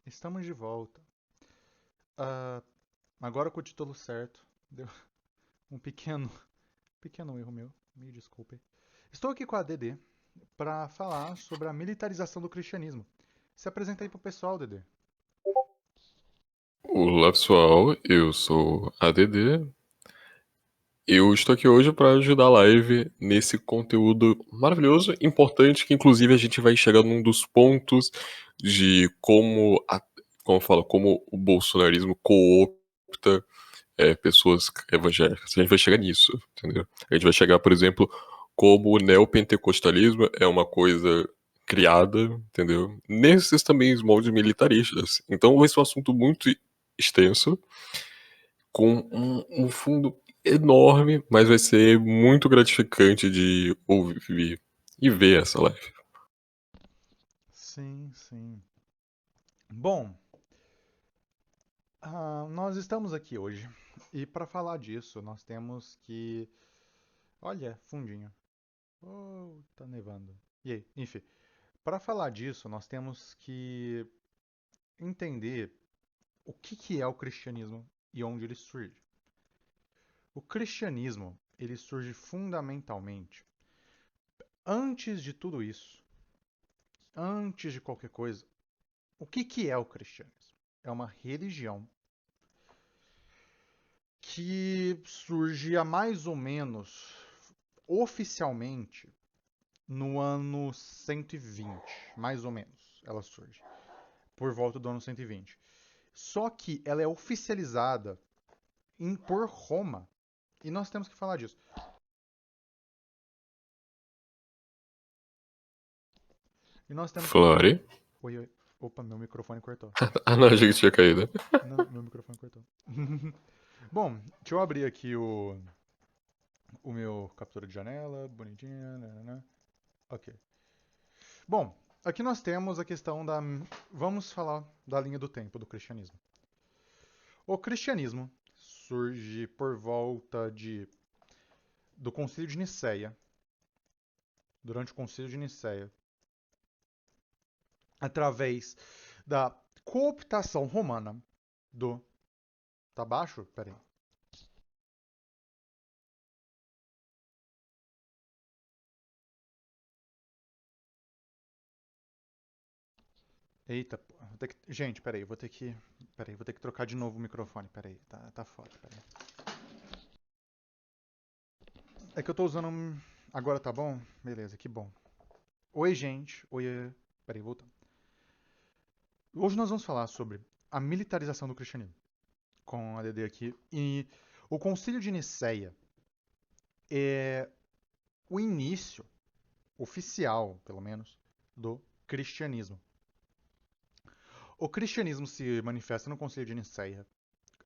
Estamos de volta. Ah, agora com o título certo. Deu um pequeno erro meu. Me desculpe. Estou aqui com a Dedê para falar sobre a militarização do cristianismo. Se apresenta aí pro pessoal, Dedê. Olá pessoal, eu sou a ADD. Eu estou aqui hoje para ajudar a live nesse conteúdo maravilhoso, importante, que inclusive a gente vai chegar num dos pontos de como fala, como o bolsonarismo coopta pessoas evangélicas. A gente vai chegar nisso, entendeu? A gente vai chegar, por exemplo, como o neopentecostalismo é uma coisa criada, entendeu? Nesses também os moldes militaristas. Então vai ser um assunto muito extenso com um fundo enorme, mas vai ser muito gratificante de ouvir e ver essa live. Sim, sim. Bom, nós estamos aqui hoje e para falar disso nós temos que. Olha, fundinho. Oh, tá nevando. E aí? Enfim, para falar disso nós temos que entender o que é o cristianismo e onde ele surge. O cristianismo, ele surge fundamentalmente antes de tudo isso, antes de qualquer coisa. O que é o cristianismo? É uma religião que surge há mais ou menos oficialmente no ano 120, mais ou menos. Ela surge por volta do ano 120. Só que ela é oficializada por Roma. E nós temos que falar disso. E nós temos que falar. Flore? Oi, oi. Opa, meu microfone cortou. Ah, não, achei que tinha caído. Não, meu microfone cortou. Bom, deixa eu abrir aqui o meu captura de janela, bonitinha, né? Ok. Bom, aqui nós temos a questão da. Vamos falar da linha do tempo do cristianismo. O cristianismo surge por volta do Concílio de Nicéia, durante o Concílio de Nicéia, através da cooptação romana do. Tá baixo? Pera aí. Eita, pô. Gente, peraí, vou ter que. Peraí, vou ter que trocar de novo o microfone. Peraí, tá foda, peraí. É que eu tô usando. Agora tá bom? Beleza, que bom. Oi, gente. Oi. Peraí, voltando. Hoje nós vamos falar sobre a militarização do cristianismo, com a DD aqui. E o Concílio de Nicéia é o início oficial, pelo menos, do cristianismo. O cristianismo se manifesta no Concílio de Nicéia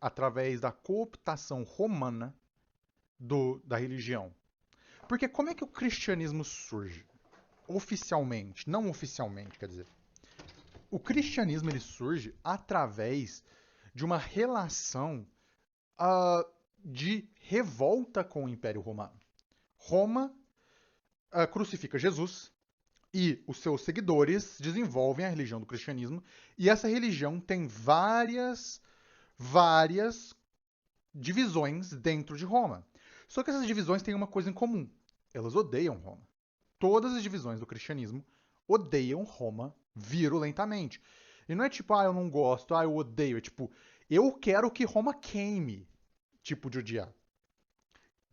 através da cooptação romana da religião. Porque como é que o cristianismo surge? Oficialmente, não oficialmente, quer dizer. O cristianismo ele surge através de uma relação de revolta com o Império Romano. Roma crucifica Jesus e os seus seguidores desenvolvem a religião do cristianismo e essa religião tem várias divisões dentro de Roma. Só que essas divisões têm uma coisa em comum. Elas odeiam Roma. Todas as divisões do cristianismo odeiam Roma virulentamente. E não é tipo, eu não gosto, eu odeio. É tipo, eu quero que Roma queime, tipo de odiar.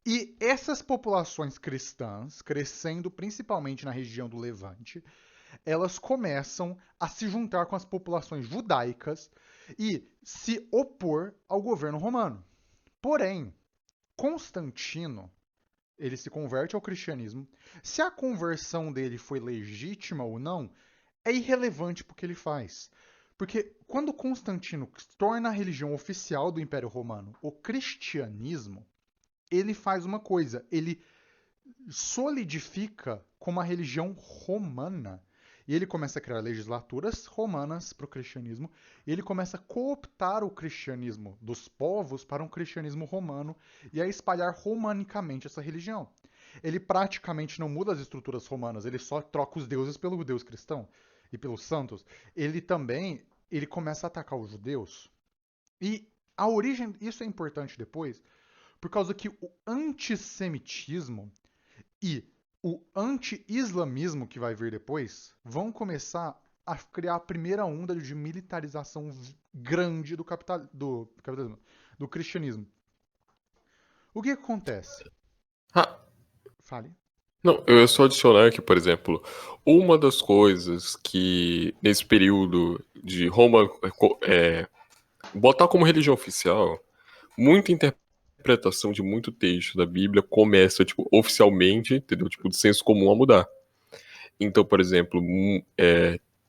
E essas populações cristãs, crescendo principalmente na região do Levante, elas começam a se juntar com as populações judaicas e se opor ao governo romano. Porém, Constantino, ele se converte ao cristianismo. Se a conversão dele foi legítima ou não, é irrelevante para o que ele faz. Porque quando Constantino torna a religião oficial do Império Romano o cristianismo, ele faz uma coisa, ele solidifica como a religião romana. E ele começa a criar legislaturas romanas para o cristianismo, e ele começa a cooptar o cristianismo dos povos para um cristianismo romano e a espalhar romanicamente essa religião. Ele praticamente não muda as estruturas romanas, ele só troca os deuses pelo deus cristão e pelos santos. Ele também ele começa a atacar os judeus. E a origem, isso é importante depois, por causa que o antissemitismo e o anti-islamismo que vai vir depois vão começar a criar a primeira onda de militarização grande capitalismo, do cristianismo. O que acontece? Ah, Fale. não, eu ia só adicionar que, por exemplo, uma das coisas que nesse período de Roma botar como religião oficial, muita interpretação de muito texto da Bíblia começa, tipo, oficialmente, entendeu? Tipo, de senso comum a mudar. Então, por exemplo,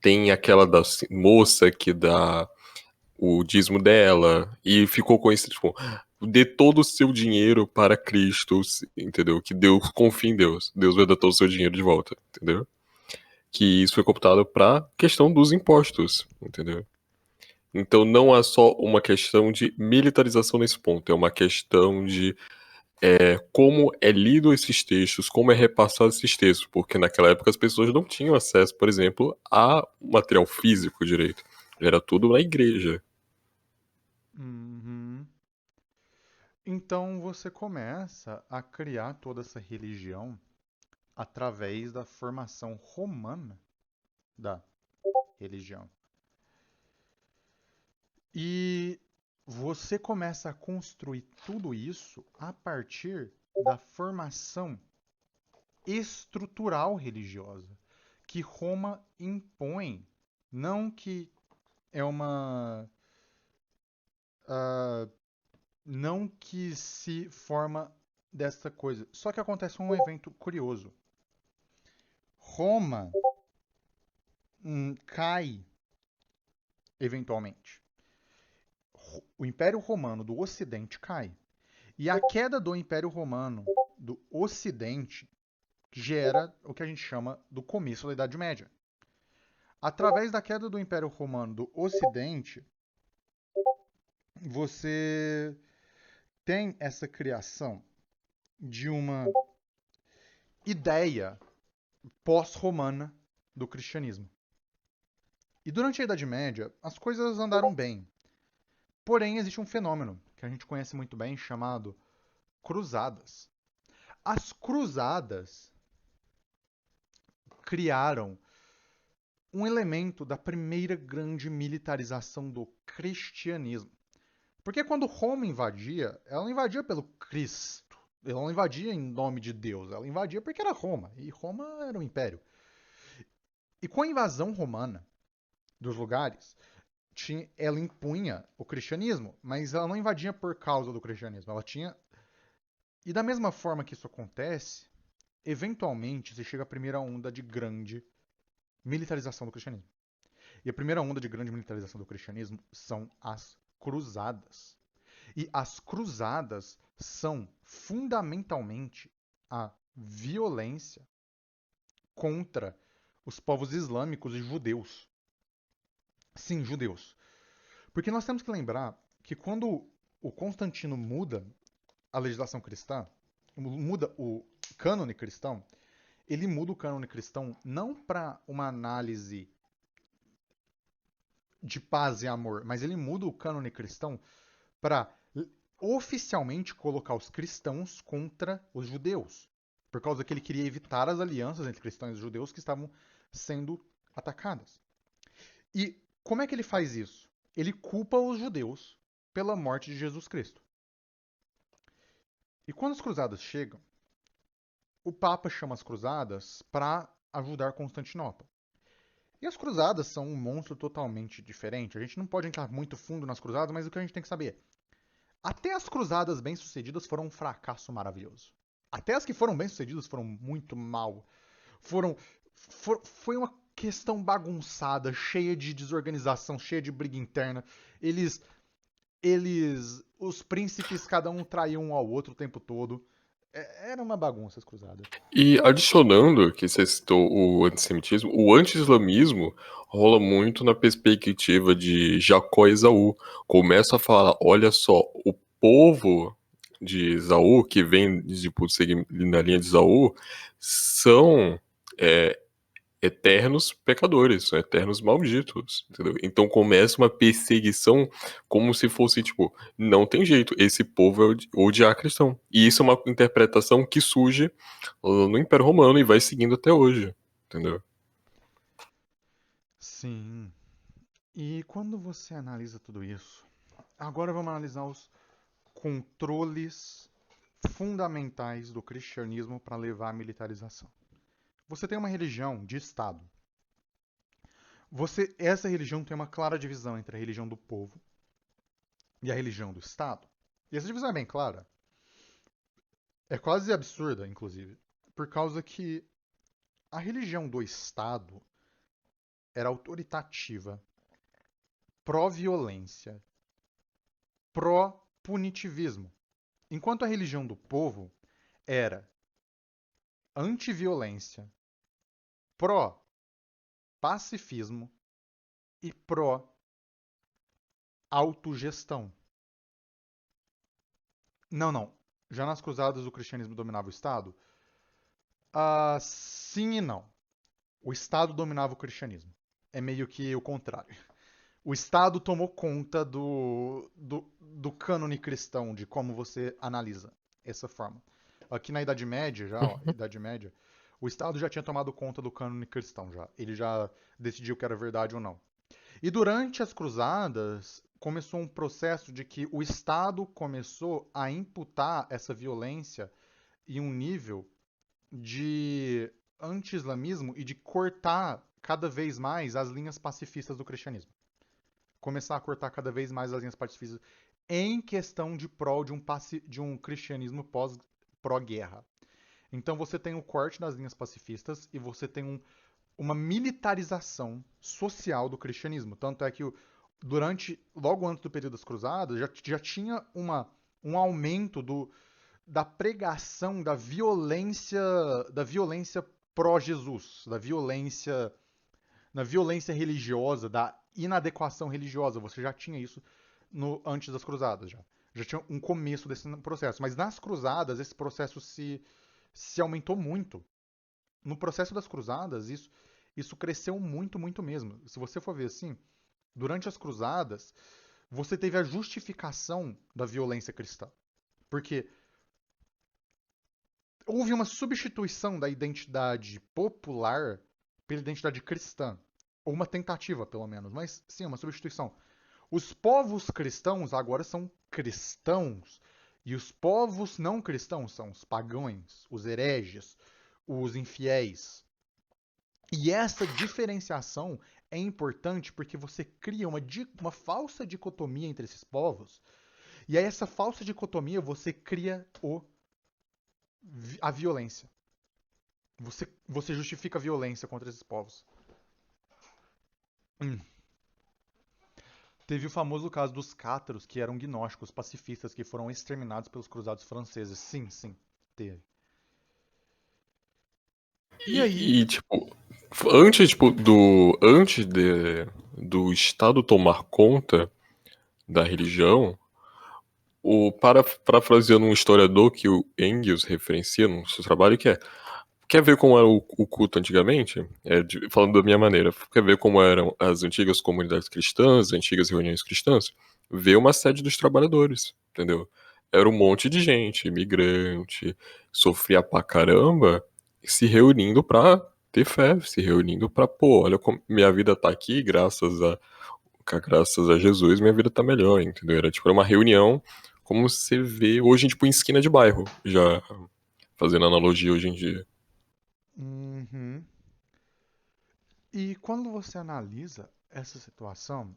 tem aquela da moça que dá o dízimo dela e ficou com esse, tipo, dê todo o seu dinheiro para Cristo, entendeu? Que Deus confia em Deus. Deus vai dar todo o seu dinheiro de volta, entendeu? Que isso foi computado para questão dos impostos, entendeu? Então não é só uma questão de militarização nesse ponto, é uma questão de como é lido esses textos, como é repassado esses textos, porque naquela época as pessoas não tinham acesso, por exemplo, a material físico direito. Era tudo na igreja. Uhum. Então você começa a criar toda essa religião através da formação romana da religião. E você começa a construir tudo isso a partir da formação estrutural religiosa que Roma impõe, não que é uma ah, não que se forma desta coisa. Só que acontece um evento curioso. Roma cai eventualmente. O Império Romano do Ocidente cai. E a queda do Império Romano do Ocidente gera o que a gente chama do começo da Idade Média. Através da queda do Império Romano do Ocidente, você tem essa criação de uma ideia pós-romana do cristianismo. E durante a Idade Média, as coisas andaram bem. Porém, existe um fenômeno que a gente conhece muito bem chamado cruzadas. As cruzadas criaram um elemento da primeira grande militarização do cristianismo. Porque quando Roma invadia, ela não invadia pelo Cristo. Ela não invadia em nome de Deus. Ela invadia porque era Roma. E Roma era um império. E com a invasão romana dos lugares, ela impunha o cristianismo, mas ela não invadia por causa do cristianismo. Ela tinha. E da mesma forma que isso acontece, eventualmente se chega à primeira onda de grande militarização do cristianismo. E a primeira onda de grande militarização do cristianismo são as cruzadas. E as cruzadas são fundamentalmente a violência contra os povos islâmicos e judeus. Sim, judeus. Porque nós temos que lembrar que quando o Constantino muda a legislação cristã, muda o cânone cristão, ele muda o cânone cristão não para uma análise de paz e amor, mas ele muda o cânone cristão para oficialmente colocar os cristãos contra os judeus, por causa que ele queria evitar as alianças entre cristãos e judeus que estavam sendo atacadas. E como é que ele faz isso? Ele culpa os judeus pela morte de Jesus Cristo. E quando as cruzadas chegam, o Papa chama as cruzadas para ajudar Constantinopla. E as cruzadas são um monstro totalmente diferente. A gente não pode entrar muito fundo nas cruzadas, mas o que a gente tem que saber é: até as cruzadas bem-sucedidas foram um fracasso maravilhoso. Até as que foram bem-sucedidas foram muito mal. Foi uma questão bagunçada, cheia de desorganização, cheia de briga interna. Eles, os príncipes, cada um traía um ao outro o tempo todo. Era uma bagunça as cruzadas. E adicionando que você citou o antissemitismo, o anti-islamismo rola muito na perspectiva de Jacó e Esaú. Começa a falar, olha só, o povo de Esaú, que vem de seguir na linha de Esaú, são eternos pecadores, são eternos malditos, entendeu? Então começa uma perseguição como se fosse, tipo, não tem jeito, esse povo é odiar cristão. E isso é uma interpretação que surge no Império Romano e vai seguindo até hoje, entendeu? Sim. E quando você analisa tudo isso, agora vamos analisar os controles fundamentais do cristianismo para levar à militarização. Você tem uma religião de Estado. Essa religião tem uma clara divisão entre a religião do povo e a religião do Estado. E essa divisão é bem clara. É quase absurda, inclusive, por causa que a religião do Estado era autoritativa, pró-violência, pró-punitivismo, enquanto a religião do povo era anti-violência, pró-pacifismo e pró-autogestão. Não, não. Já nas cruzadas o cristianismo dominava o Estado? Sim e não. O Estado dominava o cristianismo. É meio que o contrário. O Estado tomou conta do cânone cristão, de como você analisa essa forma. Aqui na Idade Média, já, ó, Idade Média, o Estado já tinha tomado conta do cânone cristão, já. Ele já decidiu que era verdade ou não. E durante as cruzadas, começou um processo de que o Estado começou a imputar essa violência em um nível de anti-islamismo e de cortar cada vez mais as linhas pacifistas do cristianismo. Começar a cortar cada vez mais as linhas pacifistas em questão de prol de um cristianismo pró-guerra. Então você tem o corte das linhas pacifistas e você tem uma militarização social do cristianismo. Tanto é que logo antes do período das cruzadas, já tinha um aumento da pregação da violência pró-Jesus, na violência religiosa, da inadequação religiosa. Você já tinha isso antes das cruzadas, já tinha um começo desse processo. Mas nas cruzadas, esse processo se aumentou muito. No processo das cruzadas, isso cresceu muito, muito mesmo. Se você for ver assim, durante as cruzadas, você teve a justificação da violência cristã. Porque houve uma substituição da identidade popular pela identidade cristã. Ou uma tentativa, pelo menos. Mas sim, uma substituição. Os povos cristãos agora são cristãos. E os povos não cristãos são os pagãos, os hereges, os infiéis. E essa diferenciação é importante porque você cria uma falsa dicotomia entre esses povos. E aí, essa falsa dicotomia, você cria a violência. Você justifica a violência contra esses povos. Hum. Teve o famoso caso dos cátaros, que eram gnósticos pacifistas que foram exterminados pelos cruzados franceses. Sim, sim, teve. E aí, Tipo, do Estado tomar conta da religião, parafraseando um historiador que o Engels referencia no seu trabalho, que é: quer ver como era o culto antigamente? Falando da minha maneira, quer ver como eram as antigas comunidades cristãs, as antigas reuniões cristãs? Vê uma sede dos trabalhadores, entendeu? Era um monte de gente, imigrante, sofria pra caramba, se reunindo pra ter fé, se reunindo pra, pô, olha como minha vida tá aqui, graças a Jesus, minha vida tá melhor, entendeu? Era tipo uma reunião, como você vê hoje, tipo, em esquina de bairro, já fazendo analogia hoje em dia. uhum. E quando você analisa essa situação,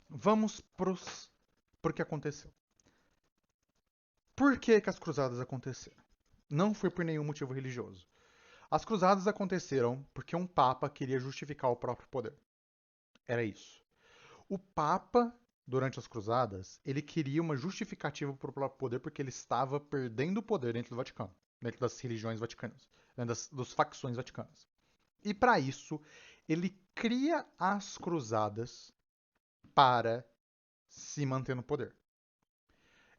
vamos pro que aconteceu. Por que as cruzadas aconteceram? Não foi por nenhum motivo religioso. As cruzadas aconteceram porque um papa queria justificar o próprio poder. Era isso. O papa, durante as cruzadas, ele queria uma justificativa para o próprio poder porque ele estava perdendo o poder dentro do Vaticano, dentro das religiões vaticanas, dentro das facções vaticanas. E para isso, ele cria as cruzadas para se manter no poder.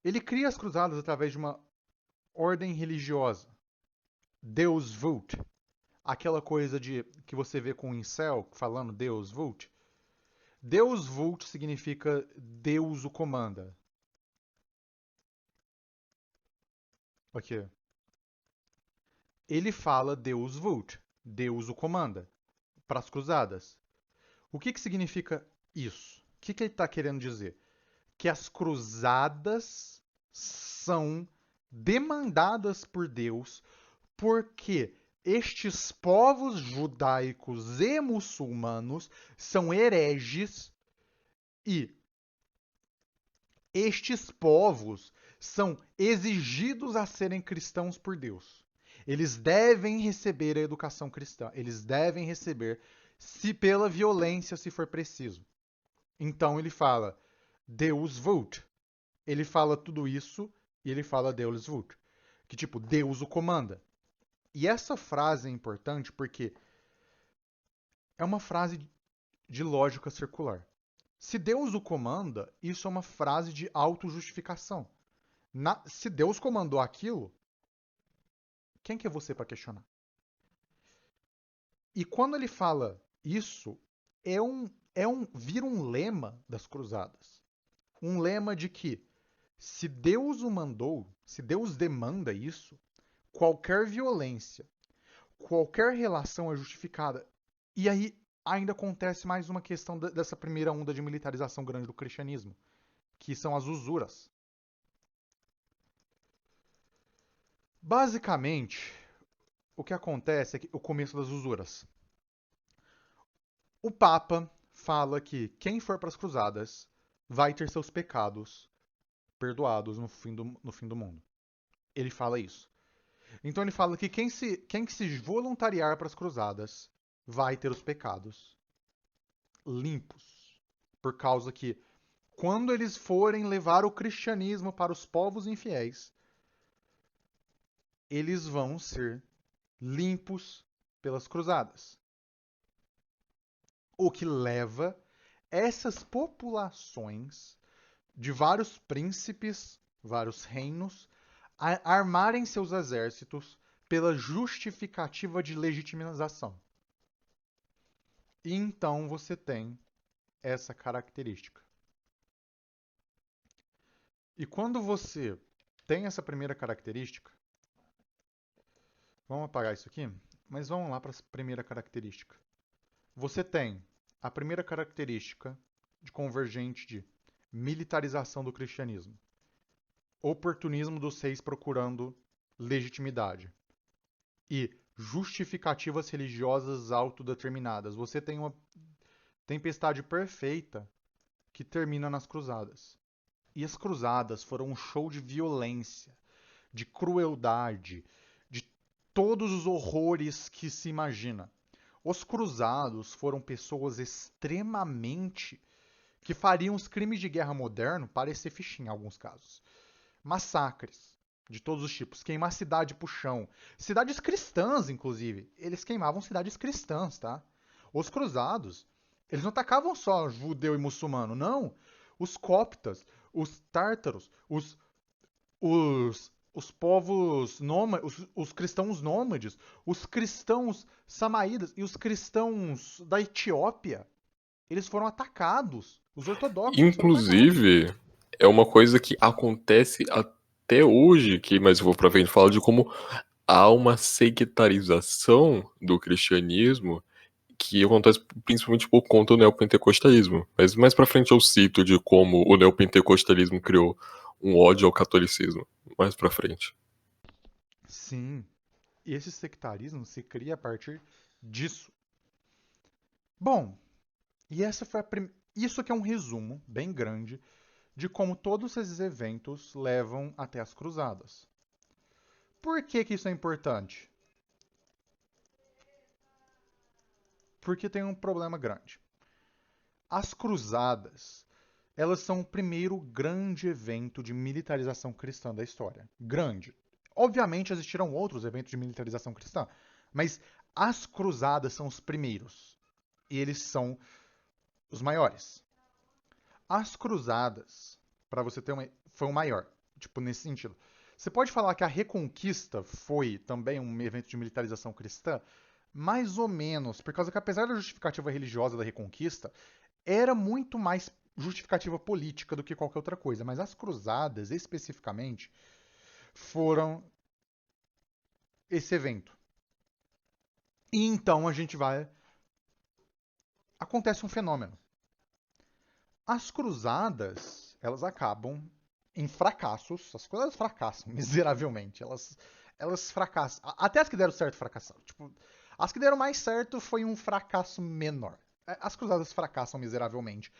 Ele cria as cruzadas através de uma ordem religiosa, Deus Vult, aquela coisa de que você vê com o incel falando Deus Vult. Deus Vult significa Deus o comanda. Ok. Ele fala Deus Vult, Deus o comanda, para as cruzadas. O que significa isso? O que ele está querendo dizer? Que as cruzadas são demandadas por Deus porque estes povos judaicos e muçulmanos são hereges e estes povos são exigidos a serem cristãos por Deus. Eles devem receber a educação cristã. Eles devem receber, se pela violência, se for preciso. Então ele fala, Deus vult. Ele fala tudo isso e ele fala Deus vult. Que tipo, Deus o comanda. E essa frase é importante porque é uma frase de lógica circular. Se Deus o comanda, isso é uma frase de autojustificação. Se Deus comandou aquilo, quem que é você para questionar? E quando ele fala isso, vira um lema das cruzadas. Um lema de que se Deus o mandou, se Deus demanda isso, qualquer violência, qualquer relação é justificada. E aí ainda acontece mais uma questão dessa primeira onda de militarização grande do cristianismo, que são as usuras. Basicamente, o que acontece é que o começo das usuras. O Papa fala que quem for para as cruzadas vai ter seus pecados perdoados no fim do mundo. Ele fala isso. Então ele fala que quem se voluntariar para as cruzadas vai ter os pecados limpos. Por causa que quando eles forem levar o cristianismo para os povos infiéis, eles vão ser limpos pelas cruzadas. O que leva essas populações de vários príncipes, vários reinos, a armarem seus exércitos pela justificativa de legitimização. E então você tem essa característica. E quando você tem essa primeira característica, vamos apagar isso aqui, mas vamos lá para a primeira característica. Você tem a primeira característica de convergente de militarização do cristianismo. Oportunismo dos reis procurando legitimidade. E justificativas religiosas autodeterminadas. Você tem uma tempestade perfeita que termina nas cruzadas. E as cruzadas foram um show de violência, de crueldade, de todos os horrores que se imagina. Os cruzados foram pessoas extremamente que fariam os crimes de guerra moderno parecer fichinha em alguns casos. Massacres de todos os tipos, queimar cidade pro chão. Cidades cristãs, inclusive. Eles queimavam cidades cristãs, tá? Os cruzados, eles não atacavam só judeu e muçulmano, não. Os coptas, os tártaros, os povos nômades, os cristãos nômades, os cristãos samaídas e os cristãos da Etiópia, eles foram atacados. Os ortodoxos foram atacados. Inclusive, é uma coisa que acontece até hoje, mas eu vou pra frente falar de como há uma sectarização do cristianismo que acontece principalmente por conta do neopentecostalismo. Mas mais pra frente eu cito de como o neopentecostalismo criou um ódio ao catolicismo. Mais pra frente. Sim, esse sectarismo se cria a partir disso. Bom, e essa foi isso aqui é um resumo bem grande de como todos esses eventos levam até as cruzadas. Por que isso é importante? Porque tem um problema grande. As cruzadas, elas são o primeiro grande evento de militarização cristã da história. Grande. Obviamente existiram outros eventos de militarização cristã, mas as cruzadas são os primeiros. E eles são os maiores. As cruzadas, para você ter foi o maior, tipo nesse sentido. Você pode falar que a Reconquista foi também um evento de militarização cristã, Mais ou menos, por causa que apesar da justificativa religiosa da Reconquista, era muito mais justificativa política do que qualquer outra coisa. Mas as cruzadas, especificamente, foram esse evento. E então a gente vai. Acontece um fenômeno. As cruzadas, elas acabam em fracassos. As cruzadas fracassam miseravelmente. Elas fracassam. Até as que deram certo fracassaram. Tipo, as que deram mais certo foi um fracasso menor. As cruzadas fracassam miseravelmente.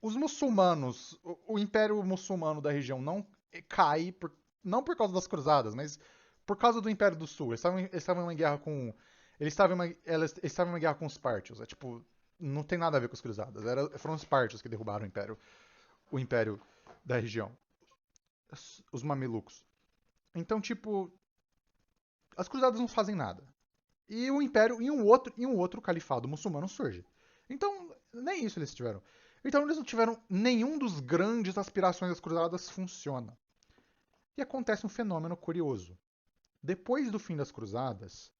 Os muçulmanos, o império muçulmano da região não cai, não por causa das cruzadas, mas por causa do Império do Sul. Eles estavam em uma guerra com. Eles estavam em uma guerra com os Pártios. É tipo. Não tem nada a ver com as cruzadas. Foram os Pártios que derrubaram o império da região. Os mamelucos. Então, tipo. As cruzadas não fazem nada. E o império. E um outro califado muçulmano surge. Então, nem isso eles tiveram. Então, eles não tiveram. Nenhum dos grandes aspirações das cruzadas funciona. E acontece um fenômeno curioso. Depois do fim das cruzadas,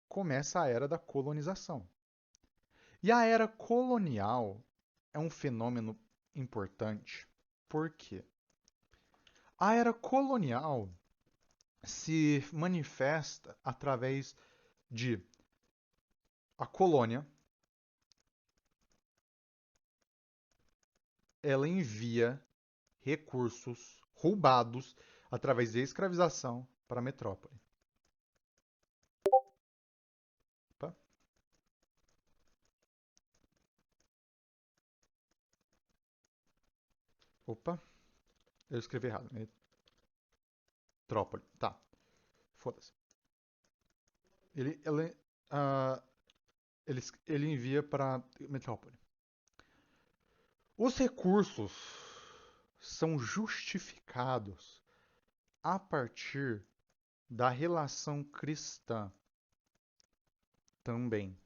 começa a era da colonização. E a era colonial é um fenômeno importante. Por quê? A era colonial se manifesta através de a colônia, ela envia recursos roubados através da escravização para a metrópole. Opa. Opa, eu escrevi errado. Metrópole, tá. Foda-se. Ele, ele, ah, ele envia para metrópole. Os recursos são justificados a partir da relação cristã também.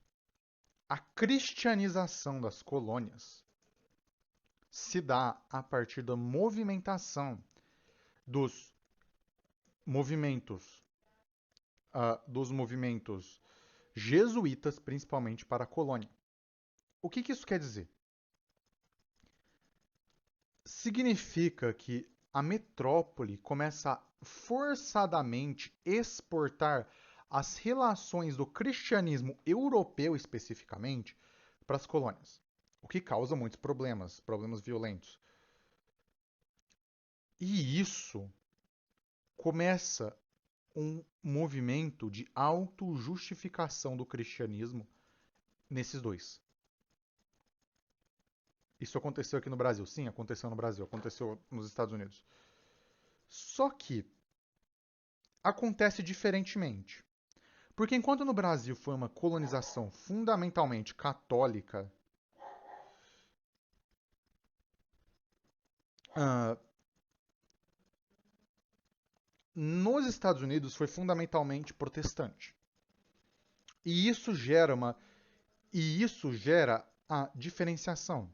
A cristianização das colônias se dá a partir da movimentação dos movimentos dos movimentos jesuítas, principalmente para a colônia. O que isso quer dizer? Significa que a metrópole começa a forçadamente exportar as relações do cristianismo europeu especificamente para as colônias, o que causa muitos problemas violentos. E isso começa um movimento de autojustificação do cristianismo nesses dois. Isso aconteceu aqui no Brasil? Sim, aconteceu no Brasil, aconteceu nos Estados Unidos. Só que acontece diferentemente. Porque enquanto no Brasil foi uma colonização fundamentalmente católica, ah, nos Estados Unidos foi fundamentalmente protestante. E isso gera a diferenciação.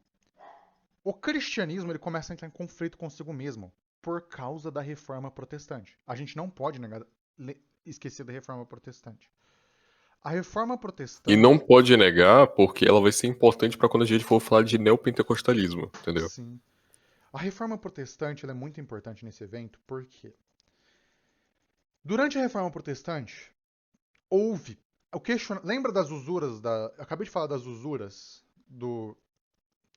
O cristianismo ele começa a entrar em conflito consigo mesmo por causa da reforma protestante. A gente não pode esquecer da reforma protestante. A reforma E não protestante, pode negar, porque ela vai ser importante para quando a gente for falar de neopentecostalismo, entendeu? sim. A reforma protestante ela é muito importante nesse evento porque durante a reforma protestante houve o questionamento. Lembra das usuras eu acabei de falar das usuras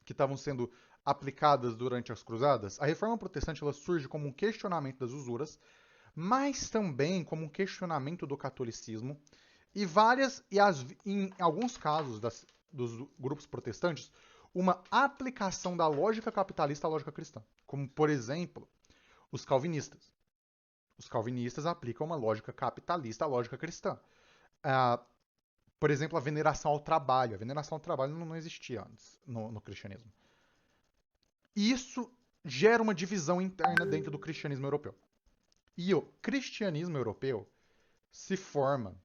que estavam sendo aplicadas durante as cruzadas? A reforma protestante ela surge como um questionamento das usuras, mas também como um questionamento do catolicismo em alguns casos dos grupos protestantes, uma aplicação da lógica capitalista à lógica cristã, como por exemplo os calvinistas. Os calvinistas aplicam uma lógica capitalista à lógica cristã. Ah, por exemplo, a veneração ao trabalho. A veneração ao trabalho não existia antes no cristianismo. Isso gera uma divisão interna dentro do cristianismo europeu. E o cristianismo europeu se forma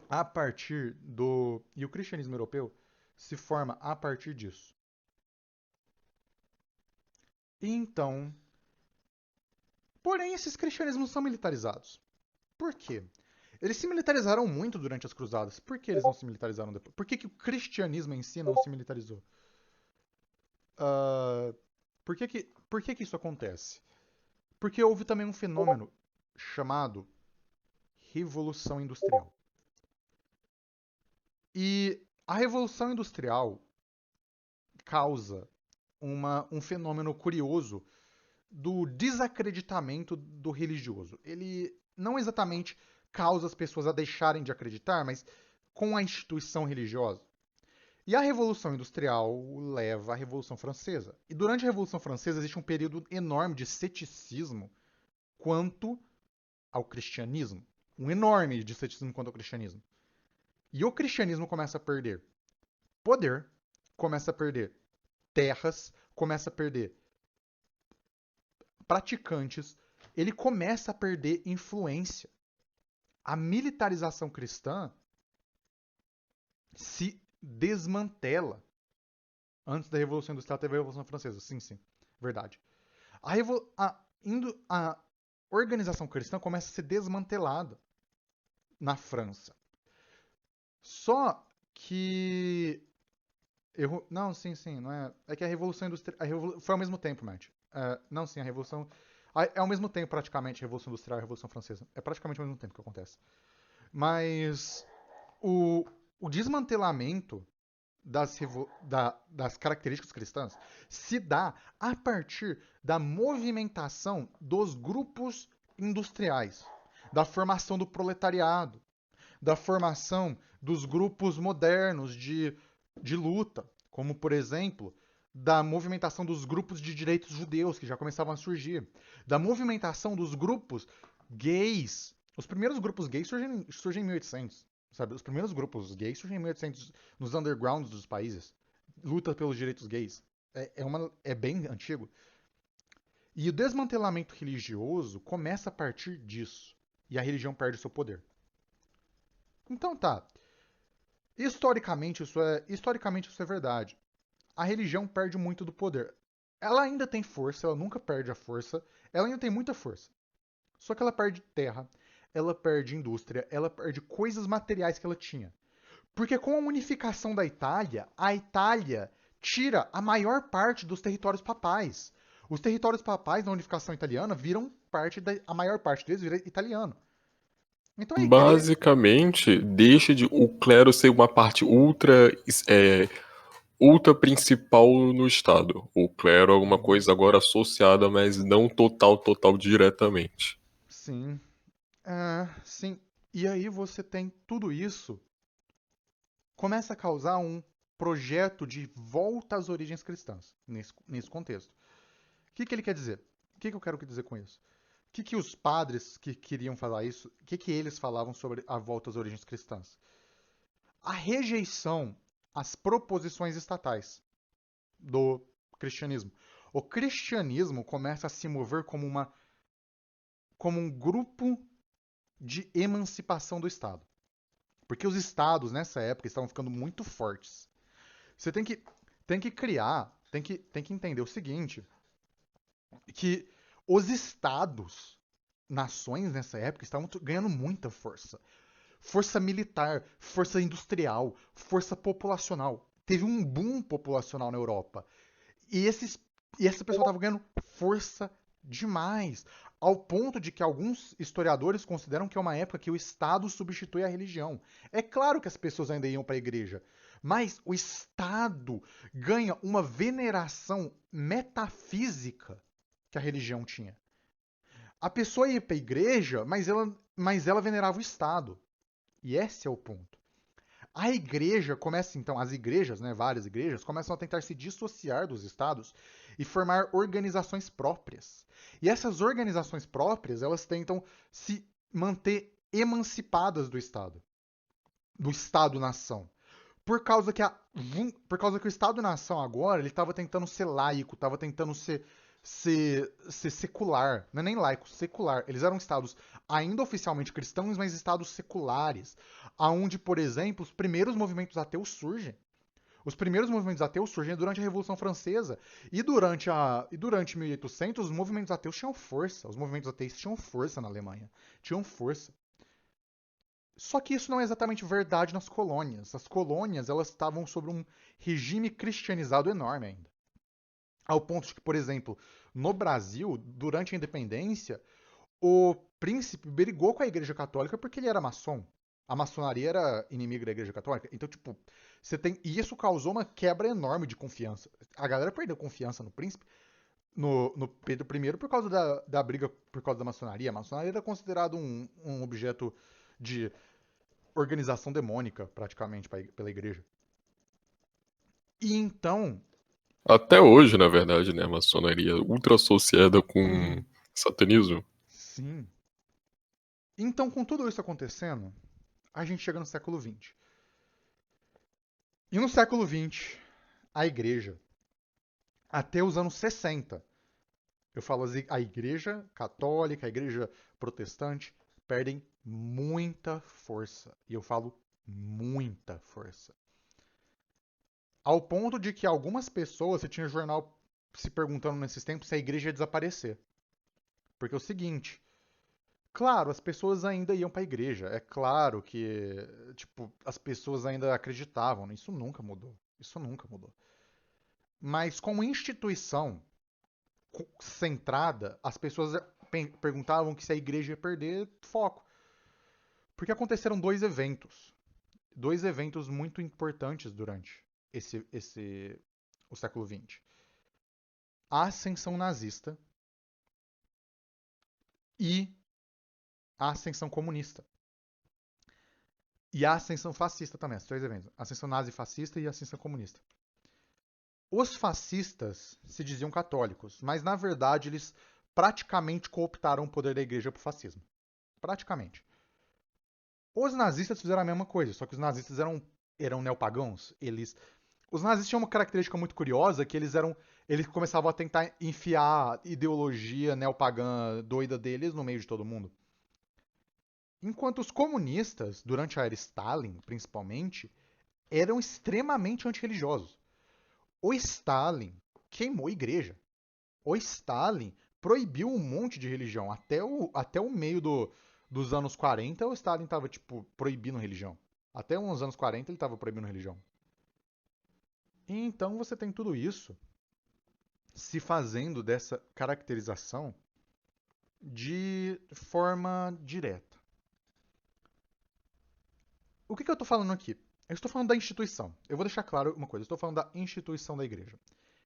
a partir do. E o cristianismo europeu se forma a partir disso. E então. Porém, esses cristianismos são militarizados. Por quê? Eles se militarizaram muito durante as cruzadas. Por que eles não se militarizaram depois? Por que o cristianismo em si não se militarizou? Ah, por que isso acontece? Porque houve também um fenômeno chamado Revolução Industrial. E a Revolução Industrial causa um fenômeno curioso do desacreditamento do religioso. Ele não exatamente causa as pessoas a deixarem de acreditar, mas com a instituição religiosa. E a Revolução Industrial leva à Revolução Francesa. E durante a Revolução Francesa existe um período enorme de ceticismo quanto ao cristianismo. Um enorme de ceticismo quanto ao cristianismo. E o cristianismo começa a perder poder, começa a perder terras, começa a perder praticantes, ele começa a perder influência. A militarização cristã se desmantela. Antes da Revolução Industrial teve a Revolução Francesa. Sim, sim. Verdade. A organização cristã começa a ser desmantelada na França. Só que. Não, sim, sim. Não é... é que a Revolução Industrial. Foi ao mesmo tempo, Matt. Não, sim, a Revolução. É ao mesmo tempo, praticamente, a Revolução Industrial e a Revolução Francesa. É praticamente ao mesmo tempo que acontece. Mas o, o desmantelamento das características cristãs se dá a partir da movimentação dos grupos industriais, da formação do proletariado, da formação dos grupos modernos de luta, como, por exemplo, da movimentação dos grupos de direitos judeus, que já começavam a surgir, da movimentação dos grupos gays. Os primeiros grupos gays surgem em 1800. Sabe? Os primeiros grupos gays surgem em 1800 nos undergrounds dos países. Luta pelos direitos gays. É bem antigo. E o desmantelamento religioso começa a partir disso. E a religião perde seu poder. Então tá. Historicamente isso é verdade. A religião perde muito do poder. Ela ainda tem força, ela nunca perde a força. Ela ainda tem muita força. Só que ela perde terra, ela perde indústria, ela perde coisas materiais que ela tinha. Porque com a unificação da Itália, a Itália tira a maior parte dos territórios papais. Os territórios papais na unificação italiana viram a maior parte deles vira italiano. Então a igreja. Basicamente, deixa de o clero ser uma parte ultra principal no Estado. O clero é alguma Uhum. coisa agora associada, mas não total diretamente. Sim. Sim. E aí você tem tudo isso, começa a causar um projeto de volta às origens cristãs, nesse contexto. O que ele quer dizer? O que eu quero dizer com isso? O que os padres que queriam falar isso, o que eles falavam sobre a volta às origens cristãs? A rejeição às proposições estatais do cristianismo. O cristianismo começa a se mover como um grupo de emancipação do Estado. Porque os estados, nessa época, estavam ficando muito fortes. Você tem que criar, tem que entender o seguinte, que os estados, nações nessa época, estavam ganhando muita força. Força militar, força industrial, força populacional. Teve um boom populacional na Europa. E, essa pessoa estava ganhando força demais. Ao ponto de que alguns historiadores consideram que é uma época que o Estado substitui a religião. É claro que as pessoas ainda iam para a igreja, mas o Estado ganha uma veneração metafísica que a religião tinha. A pessoa ia para a igreja, mas ela venerava o Estado. E esse é o ponto. A igreja começa, então, as igrejas, né, várias igrejas, começam a tentar se dissociar dos estados e formar organizações próprias. E essas organizações próprias, elas tentam se manter emancipadas do Estado-nação. Por causa que o Estado-nação agora, ele estava tentando ser laico, estava tentando ser secular. Não é nem laico, secular. Eles eram estados ainda oficialmente cristãos, mas estados seculares. Aonde, por exemplo, os primeiros movimentos ateus surgem. Os primeiros movimentos ateus surgem durante a Revolução Francesa. E durante 1800, os movimentos ateus tinham força. Os movimentos ateus tinham força na Alemanha. Tinham força. Só que isso não é exatamente verdade nas colônias. As colônias, elas estavam sob um regime cristianizado enorme ainda. Ao ponto de que, por exemplo, no Brasil, durante a independência, o príncipe brigou com a Igreja Católica porque ele era maçom. A maçonaria era inimiga da Igreja Católica. Então, tipo, você tem. E isso causou uma quebra enorme de confiança. A galera perdeu confiança no príncipe, no Pedro I, por causa da briga por causa da maçonaria. A maçonaria era considerado um objeto de organização demônica, praticamente, pela igreja. E então. Até hoje, na verdade, né? A maçonaria ultra associada com Uhum, satanismo. sim. Então, com tudo isso acontecendo, a gente chega no século XX. E no século XX, a igreja, até os anos 60, eu falo assim, a igreja católica, a igreja protestante, perdem muita força. E eu falo muita força. Ao ponto de que algumas pessoas, você tinha jornal se perguntando nesses tempos se a igreja ia desaparecer. Porque é o seguinte, claro, as pessoas ainda iam para a igreja. É claro que, tipo, as pessoas ainda acreditavam. Isso nunca mudou. Isso nunca mudou. Mas como instituição centrada, as pessoas perguntavam que se a igreja ia perder foco. Porque aconteceram dois eventos muito importantes durante o século XX. A ascensão nazista e a ascensão comunista. E a ascensão fascista também, esses dois eventos. A ascensão nazi-fascista e a ascensão comunista. Os fascistas se diziam católicos, mas na verdade eles praticamente cooptaram o poder da igreja para o fascismo. Praticamente. Os nazistas fizeram a mesma coisa, só que os nazistas eram neopagãos. Os nazistas tinham uma característica muito curiosa, que eles começavam a tentar enfiar a ideologia neopagã doida deles no meio de todo mundo. Enquanto os comunistas, durante a era Stalin, principalmente, eram extremamente antirreligiosos. O Stalin queimou a igreja. O Stalin proibiu um monte de religião. Até o meio dos anos 40, o Stalin estava, tipo, proibindo religião. Até uns anos 40 ele estava proibindo religião. E então você tem tudo isso se fazendo dessa caracterização de forma direta. O que eu estou falando aqui? Eu estou falando da instituição. Eu vou deixar claro uma coisa. Eu estou falando da instituição da igreja.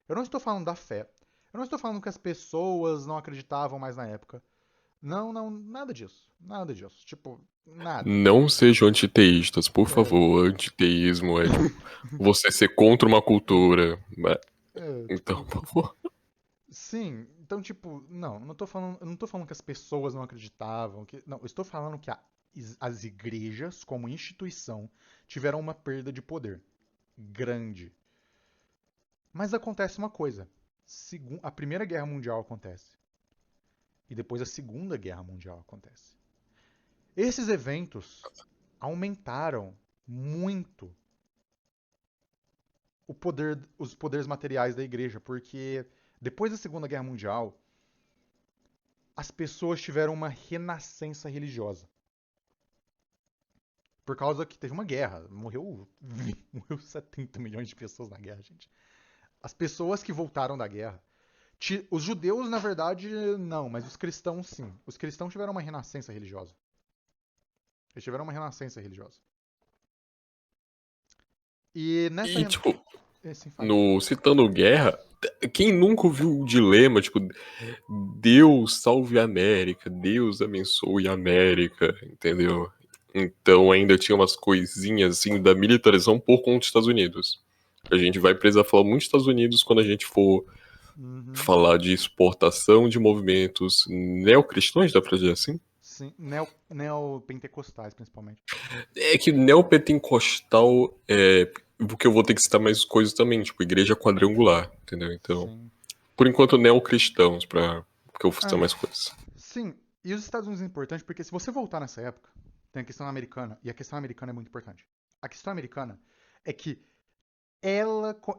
Eu não estou falando da fé. Eu não estou falando que as pessoas não acreditavam mais na época. Não, não, nada disso. Nada disso. Tipo, nada. Não sejam antiteístas, por É, favor. Antiteísmo é tipo você ser contra uma cultura. Então, tipo, por favor. sim. Então, tipo, eu não tô falando que as pessoas não acreditavam, não, eu estou falando que as igrejas, como instituição, tiveram uma perda de poder grande. Mas acontece uma coisa. A Primeira Guerra Mundial acontece. E depois a Segunda Guerra Mundial acontece. Esses eventos aumentaram muito os poderes materiais da igreja, porque depois da Segunda Guerra Mundial, as pessoas tiveram uma renascença religiosa. Por causa que teve uma guerra. Morreu 70 milhões de pessoas na guerra, gente. As pessoas que voltaram da guerra. Os judeus, na verdade, não, mas os cristãos, sim. Os cristãos tiveram uma renascença religiosa. Eles tiveram uma renascença religiosa. E nessa E, renascença. tipo, Sim, fale. no citando guerra, quem nunca ouviu o dilema, tipo, Deus salve a América, Deus abençoe a América, entendeu? Então ainda tinha umas coisinhas assim da militarização por conta dos Estados Unidos. A gente vai precisar falar muito dos Estados Unidos quando a gente for Uhum. falar de exportação de movimentos neocristãos, dá pra dizer assim? Sim, neopentecostais, principalmente. É que neopentecostal é porque eu vou ter que citar mais coisas também, tipo igreja quadrangular, entendeu? Então, Sim. por enquanto neocristãos, porque eu vou citar Ah, mais coisas. sim. E os Estados Unidos é importante porque se você voltar nessa época, tem a questão americana, e a questão americana é muito importante. A questão americana é que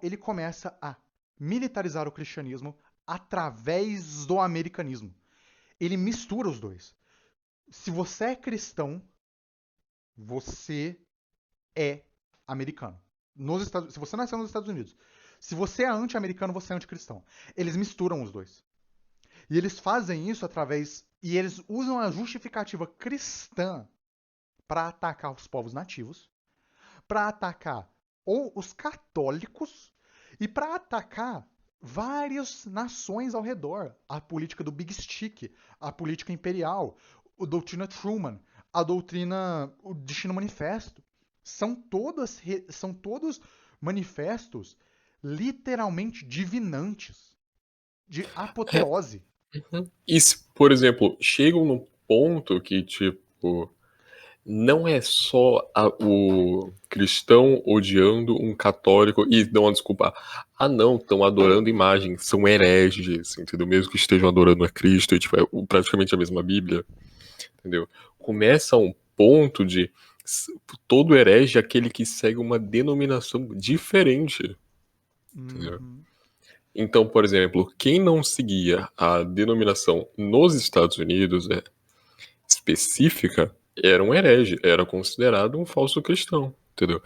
ele começa a militarizar o cristianismo através do americanismo. Ele mistura os dois. Se você é cristão, você é americano. Se você nasceu nos Estados Unidos, se você é anti-americano, você é anticristão. Eles misturam os dois. E eles fazem isso através. E eles usam a justificativa cristã para atacar os povos nativos, para atacar ou os católicos e para atacar várias nações ao redor. A política do Big Stick, a política imperial, a doutrina Truman, a doutrina, o Destino Manifesto. São todos manifestos literalmente divinantes, de É, apoteose. e se, por exemplo, chegam num ponto que, tipo, não é só o cristão odiando um católico e dão a desculpa. Ah, não, estão adorando imagens, são hereges, entendeu? Mesmo que estejam adorando a Cristo, e, tipo, é praticamente a mesma Bíblia, entendeu? Começa um ponto de todo herege é aquele que segue uma denominação diferente, entendeu? Uhum. Então, por exemplo, quem não seguia a denominação nos Estados Unidos específica era um herege, era considerado um falso cristão, entendeu?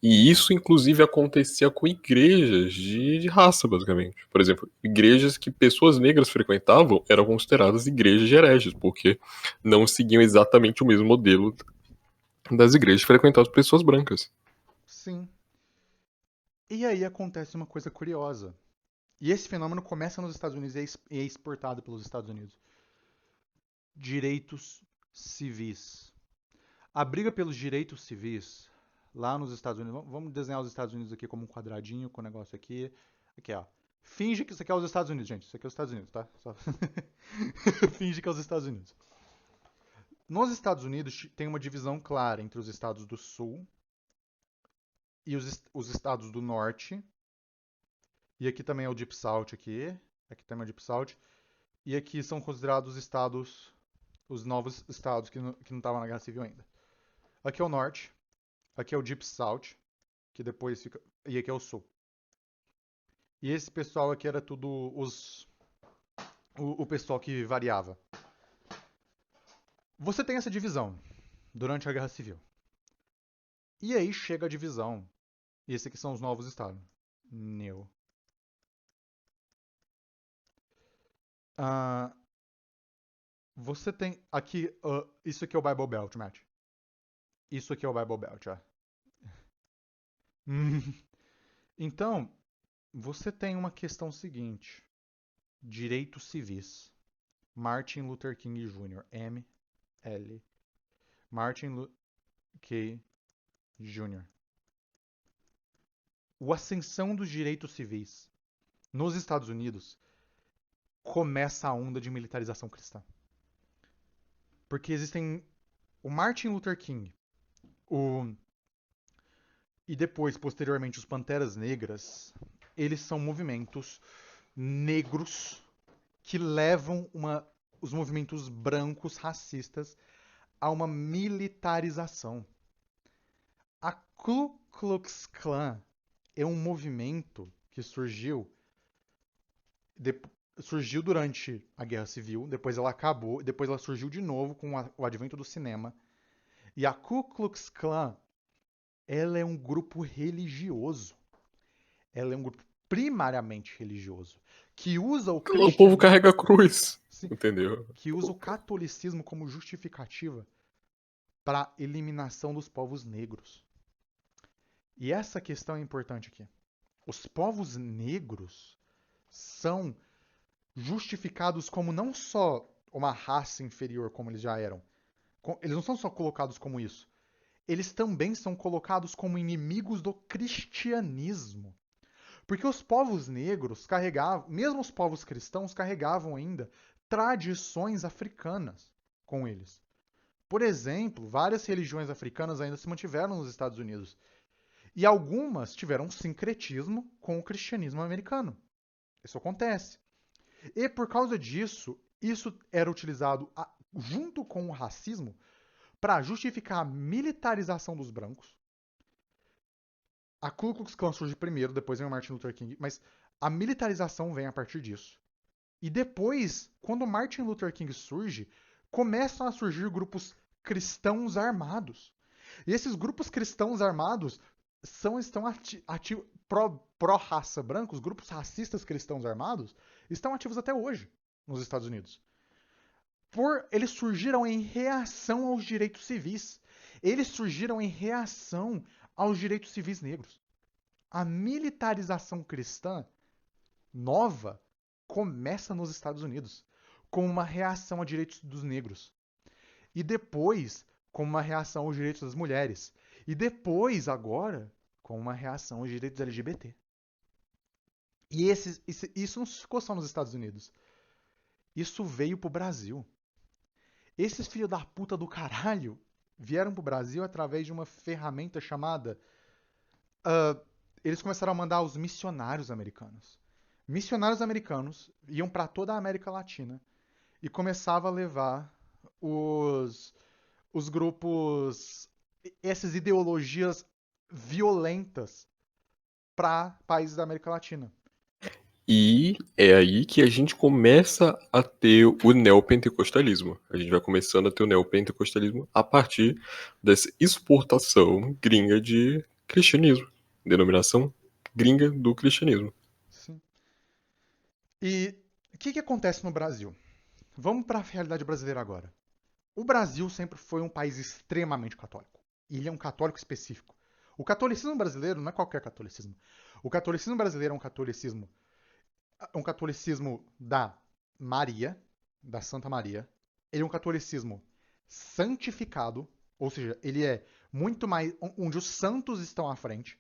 E isso, inclusive, acontecia com igrejas de raça, basicamente. Por exemplo, igrejas que pessoas negras frequentavam eram consideradas igrejas de hereges, porque não seguiam exatamente o mesmo modelo das igrejas frequentadas por pessoas brancas. Sim. E aí acontece uma coisa curiosa. E esse fenômeno começa nos Estados Unidos e é exportado pelos Estados Unidos. Direitos civis. A briga pelos direitos civis lá nos Estados Unidos. Vamos desenhar os Estados Unidos aqui como um quadradinho com o negócio aqui. Aqui, ó. Finge que isso aqui é os Estados Unidos, gente. Isso aqui é os Estados Unidos, tá? Só... Finge que é os Estados Unidos. Nos Estados Unidos tem uma divisão clara entre os estados do Sul e os estados do Norte. E aqui também é o Deep South aqui. Aqui também é o Deep South. E aqui são considerados estados, os novos estados que não estavam na Guerra Civil ainda. Aqui é o Norte. Aqui é o Deep South, que depois fica. E aqui é o Sul. E esse pessoal aqui era tudo o pessoal que variava. Você tem essa divisão durante a Guerra Civil. E aí chega a divisão. E esses aqui são os novos estados. New. Ah, você tem aqui. Isso aqui é o Bible Belt, Matt. Isso aqui é o Bible Belt, ó. Então, você tem uma questão seguinte: direitos civis. Martin Luther King Jr. ML. Martin Luther King Jr. A ascensão dos direitos civis nos Estados Unidos começa a onda de militarização cristã. Porque existem o Martin Luther King, o e depois, posteriormente, os Panteras Negras, eles são movimentos negros que levam os movimentos brancos racistas a uma militarização. A Ku Klux Klan é um movimento que de- surgiu durante a Guerra Civil, depois ela acabou, depois ela surgiu de novo com o advento do cinema. E a Ku Klux Klan, ela é um grupo religioso. Ela é um grupo primariamente religioso que usa o O povo cristianismo, carrega a cruz, sim, entendeu? que usa o catolicismo como justificativa para a eliminação dos povos negros. E essa questão é importante aqui. Os povos negros são justificados como não só uma raça inferior, como eles já eram. Eles não são só colocados como isso. Eles também são colocados como inimigos do cristianismo. Porque os povos negros carregavam, mesmo os povos cristãos carregavam ainda tradições africanas com eles. Por exemplo, várias religiões africanas ainda se mantiveram nos Estados Unidos. E algumas tiveram um sincretismo com o cristianismo americano. Isso acontece. E por causa disso, isso era utilizado junto com o racismo para justificar a militarização dos brancos. A Ku Klux Klan surge primeiro, depois vem o Martin Luther King, mas a militarização vem a partir disso. E depois, quando Martin Luther King surge, começam a surgir grupos cristãos armados. E esses grupos cristãos armados estão ativos pró-raça branca, os grupos racistas cristãos armados estão ativos até hoje nos Estados Unidos. Eles surgiram em reação aos direitos civis. Eles surgiram em reação aos direitos civis negros. A militarização cristã nova começa nos Estados Unidos, como uma reação a direitos dos negros. E depois, como uma reação aos direitos das mulheres. E depois, agora, como uma reação aos direitos LGBT. E isso não ficou só nos Estados Unidos. Isso veio pro Brasil. Esses filhos da puta do caralho vieram pro Brasil através de uma ferramenta chamada. Eles começaram a mandar os missionários americanos. Missionários americanos iam para toda a América Latina e começavam a levar os grupos, essas ideologias violentas para países da América Latina. E é aí que a gente começa a ter o neopentecostalismo. A gente vai começando a ter o neopentecostalismo a partir dessa exportação gringa de cristianismo. Denominação gringa do cristianismo. Sim. E o que acontece no Brasil? Vamos para a realidade brasileira agora. O Brasil sempre foi um país extremamente católico. E ele é um católico específico. O catolicismo brasileiro não é qualquer catolicismo. O catolicismo brasileiro é um catolicismo da Maria, da Santa Maria. Ele é um catolicismo santificado, ou seja, ele é muito mais onde os santos estão à frente.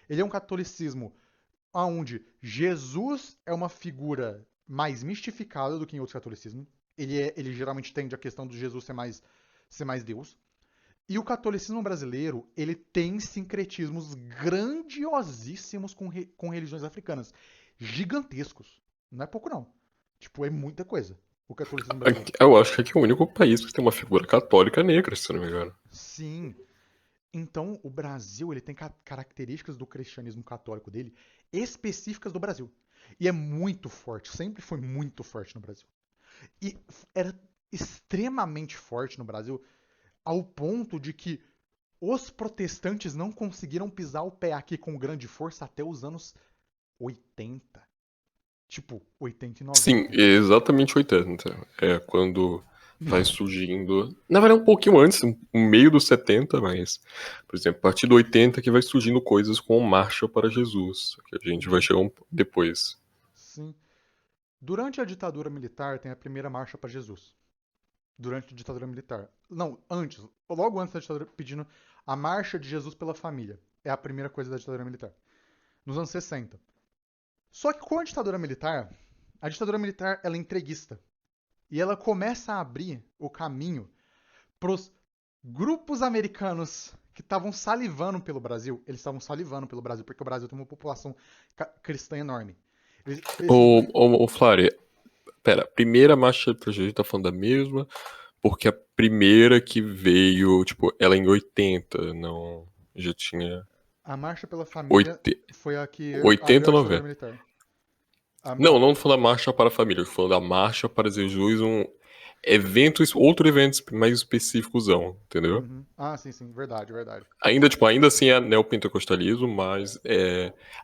Ele é um catolicismo onde Jesus é uma figura mais mistificada do que em outros catolicismos. Ele geralmente tende a questão do Jesus ser mais Deus. E o catolicismo brasileiro, ele tem sincretismos grandiosíssimos com religiões africanas. Gigantescos. Não é pouco, não. Tipo, é muita coisa. O catolicismo brasileiro. Eu acho que aqui é o único país que tem uma figura católica negra, se não me engano. Sim. Então, o Brasil, ele tem características do cristianismo católico dele específicas do Brasil. E é muito forte, sempre foi muito forte no Brasil. E era extremamente forte no Brasil ao ponto de que os protestantes não conseguiram pisar o pé aqui com grande força até os anos 80. Tipo, 80 e Sim, 90. exatamente 80. É quando vai surgindo. Na verdade, um pouquinho antes, no meio dos 70, mas, por exemplo, a partir do 80 que vai surgindo coisas com Marcha para Jesus, que a gente vai chegar depois. Sim. Durante a ditadura militar tem a primeira marcha para Jesus. Durante a ditadura militar. Não, antes. Logo antes da ditadura, pedindo a marcha de Jesus pela família. É a primeira coisa da ditadura militar. Nos anos 60. Só que com a ditadura militar ela é entreguista. E ela começa a abrir o caminho para os grupos americanos que estavam salivando pelo Brasil. Eles estavam salivando pelo Brasil, porque o Brasil tem uma população cristã enorme. Ô, Flávio, pera, a primeira Marcha para Jesus tá falando da mesma, porque a primeira que veio, tipo, ela em 80, não. Já tinha. A Marcha pela Família 80, foi a que abriu 80 a ditadura 90. militar. A, Não, a, não tô falando da marcha para a família, tô falando da marcha para Jesus, um evento, outro evento mais específicozão, entendeu? uhum. Ah, sim, sim, verdade, verdade. Ainda, tipo, ainda assim é neopentecostalismo, mas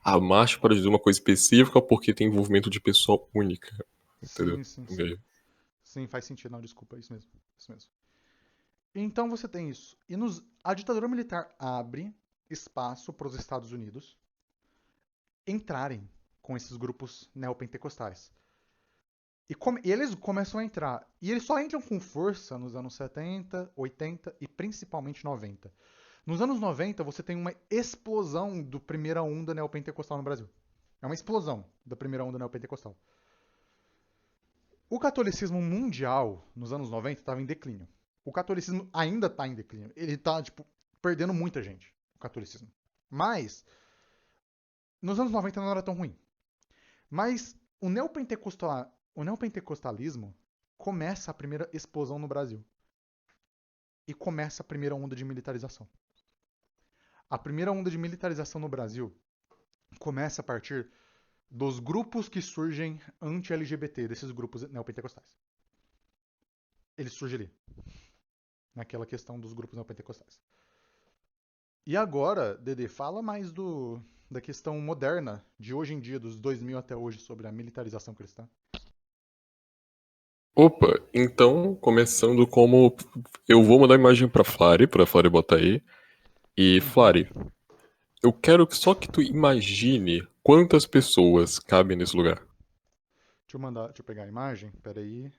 a marcha para Jesus é uma coisa específica porque tem envolvimento de pessoa única, entendeu? Sim, sim, sim. Sim, faz sentido. Não, desculpa, isso mesmo. Isso mesmo. Então você tem isso. E a ditadura militar abre espaço para os Estados Unidos entrarem com esses grupos neopentecostais. E eles começam a entrar. E eles só entram com força nos anos 70, 80 e principalmente 90. Nos anos 90, você tem uma explosão do primeira onda neopentecostal no Brasil. É uma explosão da primeira onda neopentecostal. O catolicismo mundial, nos anos 90, estava em declínio. O catolicismo ainda está em declínio. Ele está, tipo, perdendo muita gente, o catolicismo. Mas, nos anos 90 não era tão ruim. Mas o neopentecostalismo começa a primeira explosão no Brasil. E começa a primeira onda de militarização. A primeira onda de militarização no Brasil começa a partir dos grupos que surgem anti-LGBT, desses grupos neopentecostais. Eles surgem ali, naquela questão dos grupos neopentecostais. E agora, Dede, fala mais da questão moderna, de hoje em dia, dos 2000 até hoje, sobre a militarização cristã. Opa, então, começando como. Eu vou mandar a imagem pra Flari botar aí. E, Uhum. Flari, eu quero só que tu imagine quantas pessoas cabem nesse lugar. Deixa eu pegar a imagem, peraí.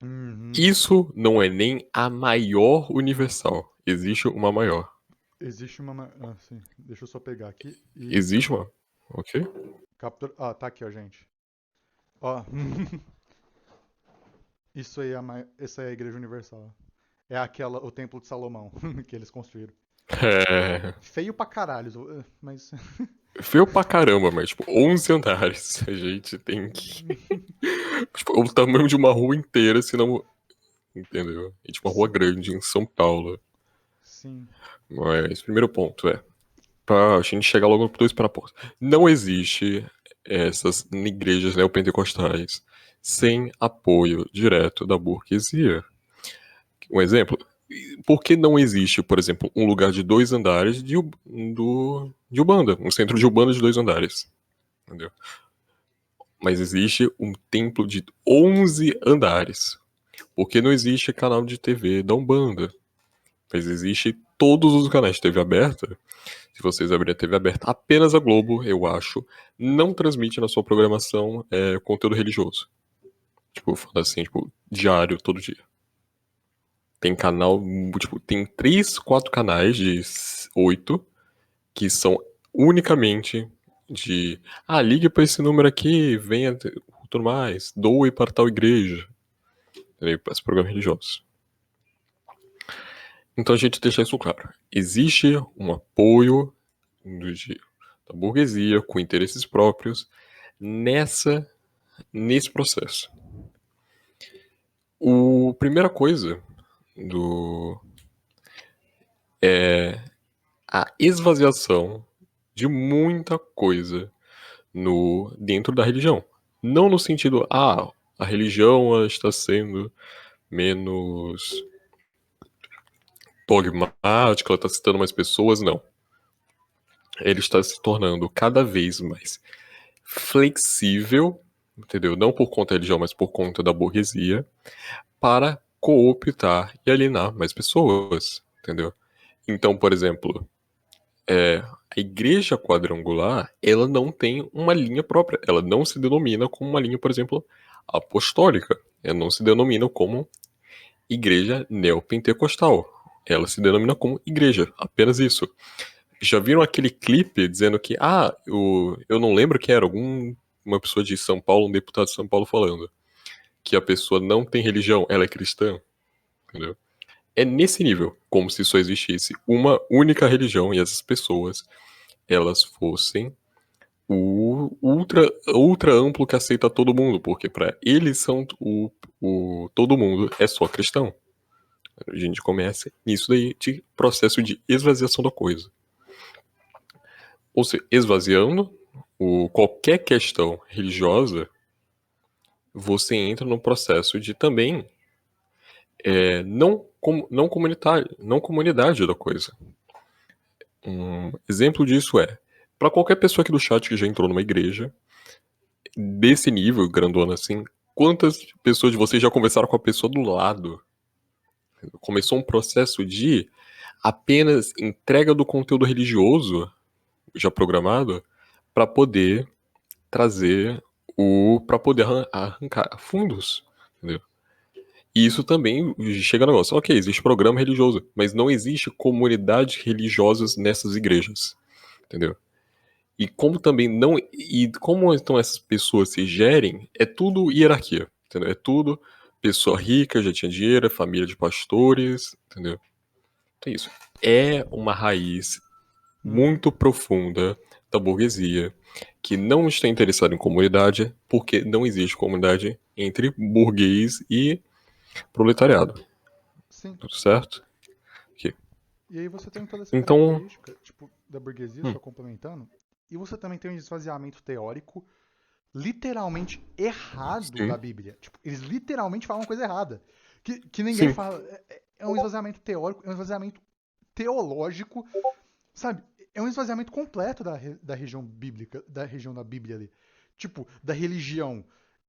Uhum. Isso não é nem a maior universal. Existe uma maior. Existe uma. Ah, sim. Deixa eu só pegar aqui e Existe uma? Ok? capturar. Ah, tá aqui, ó, gente. Ó, isso aí essa é a Igreja Universal. É o Templo de Salomão que eles construíram. É. Feio pra caralho, mas. Feio pra caramba, mas, tipo, 11 andares. A gente tem que. Tipo, o tamanho de uma rua inteira, senão. Entendeu? E, tipo, uma rua Sim, grande em São Paulo. sim. Mas, primeiro ponto é. Pra gente chegar logo no dois para a porta. Não existe essas igrejas neopentecostais sem apoio direto da burguesia. Um exemplo, por que não existe, por exemplo, um lugar de 2 andares de Ubanda, um centro de Ubanda de 2 andares, entendeu? Mas existe um templo de 11 andares. Porque não existe canal de TV da Umbanda. Mas existe todos os canais de TV aberta. Se vocês abrirem a TV aberta, apenas a Globo, eu acho, não transmite na sua programação conteúdo religioso. Tipo, falando assim, tipo, diário, todo dia. Tem canal, tipo, tem 3, 4 canais de 8 que são unicamente de ligue para esse número aqui, venha tudo mais, doe para tal igreja, entendeu? Para esse programa religioso. Então a gente deixa isso claro. Existe um apoio da burguesia com interesses próprios nessa nesse processo. A primeira coisa do a esvaziação de muita coisa no dentro da religião. Não no sentido, a religião ela está sendo menos dogmática, ela está citando mais pessoas, não. Ele está se tornando cada vez mais flexível, entendeu? Não por conta da religião, mas por conta da burguesia, para cooptar e alienar mais pessoas, entendeu? Então, por exemplo, a igreja quadrangular, ela não tem uma linha própria. Ela não se denomina como uma linha, por exemplo, apostólica. Ela não se denomina como igreja neopentecostal. Ela se denomina como igreja, apenas isso. Já viram aquele clipe dizendo que, eu não lembro quem era, uma pessoa de São Paulo, um deputado de São Paulo falando que a pessoa não tem religião, ela é cristã, entendeu? É nesse nível, como se só existisse uma única religião e essas pessoas, elas fossem o ultra amplo que aceita todo mundo, porque para eles são todo mundo é só cristão. A gente começa nisso daí de processo de esvaziação da coisa. Ou seja, esvaziando qualquer questão religiosa, você entra no processo de também não comunitário, não comunidade da coisa. Um exemplo disso para qualquer pessoa aqui do chat que já entrou numa igreja, desse nível, grandona assim, quantas pessoas de vocês já conversaram com a pessoa do lado? Começou um processo de apenas entrega do conteúdo religioso já programado para poder trazer para poder arrancar fundos, entendeu? E isso também chega no negócio. Ok, existe programa religioso, mas não existe comunidades religiosas nessas igrejas, entendeu? E como também não. E como então essas pessoas se gerem, é tudo hierarquia, entendeu? É tudo pessoa rica, já tinha dinheiro, família de pastores, entendeu? Então é isso. É uma raiz Uhum. muito profunda da burguesia que não está interessada em comunidade porque não existe comunidade entre burguês e proletariado. Sim. Tudo certo? Aqui. E aí você tem toda essa Então, característica, tipo, da burguesia, hum, só complementando, e você também tem um esvaziamento teórico literalmente errado da sim, Bíblia. Tipo, eles literalmente falam uma coisa errada. Que ninguém sim, fala. É um esvaziamento teórico, é um esvaziamento teológico, sabe? É um esvaziamento completo da região bíblica, da região da Bíblia ali. Tipo, da religião.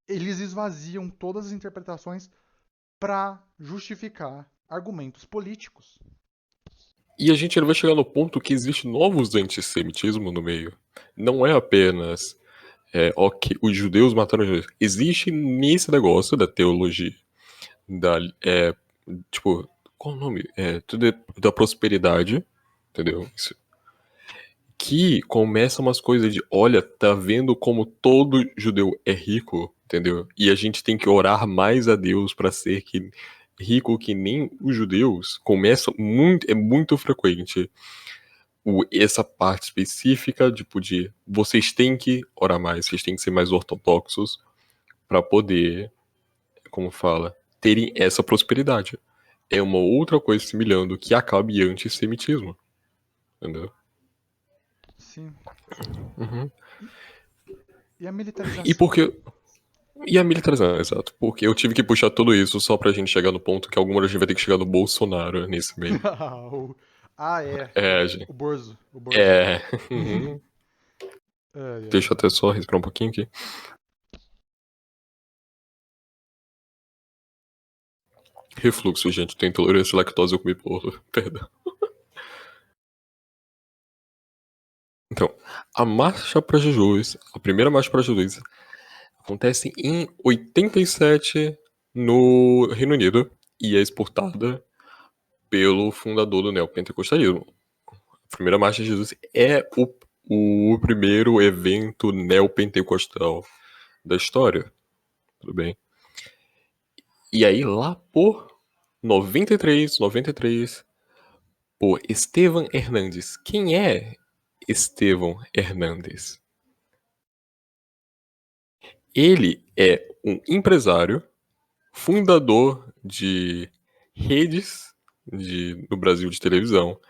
Eles esvaziam todas as interpretações para justificar argumentos políticos. E a gente ainda vai chegar no ponto que existe novos antissemitismo no meio. Não é apenas ok, os judeus mataram os judeus. Existe nesse negócio da teologia, da, tipo, qual o nome? Da prosperidade, entendeu? Que começa umas coisas de, olha, tá vendo como todo judeu é rico, entendeu? E a gente tem que orar mais a Deus para ser rico que nem os judeus. Começa muito, é muito frequente essa parte específica, tipo, de vocês têm que orar mais, vocês têm que ser mais ortodoxos para poder, como fala, terem essa prosperidade. É uma outra coisa semelhante que acaba em antissemitismo, entendeu? Sim. Uhum. E a E militarização? porque E a militarização, exato. Porque eu tive que puxar tudo isso só pra gente chegar no ponto que alguma hora a gente vai ter que chegar no Bolsonaro nesse meio. É. É, gente. O Borzo. O Borzo. É. Uhum. Ai, ai. Deixa eu até só respirar um pouquinho aqui. Refluxo, gente. Tem intolerância à lactose, eu comi porra. Perdão. Então, a Marcha para Jesus, a primeira Marcha para Jesus, acontece em 87 no Reino Unido e é exportada pelo fundador do neopentecostalismo. A primeira Marcha de Jesus é o primeiro evento neopentecostal da história. Tudo bem? E aí, lá por 93, por Estevam Hernandes. Quem é Estevam Hernandes? Ele é um empresário, fundador de redes no Brasil de televisão.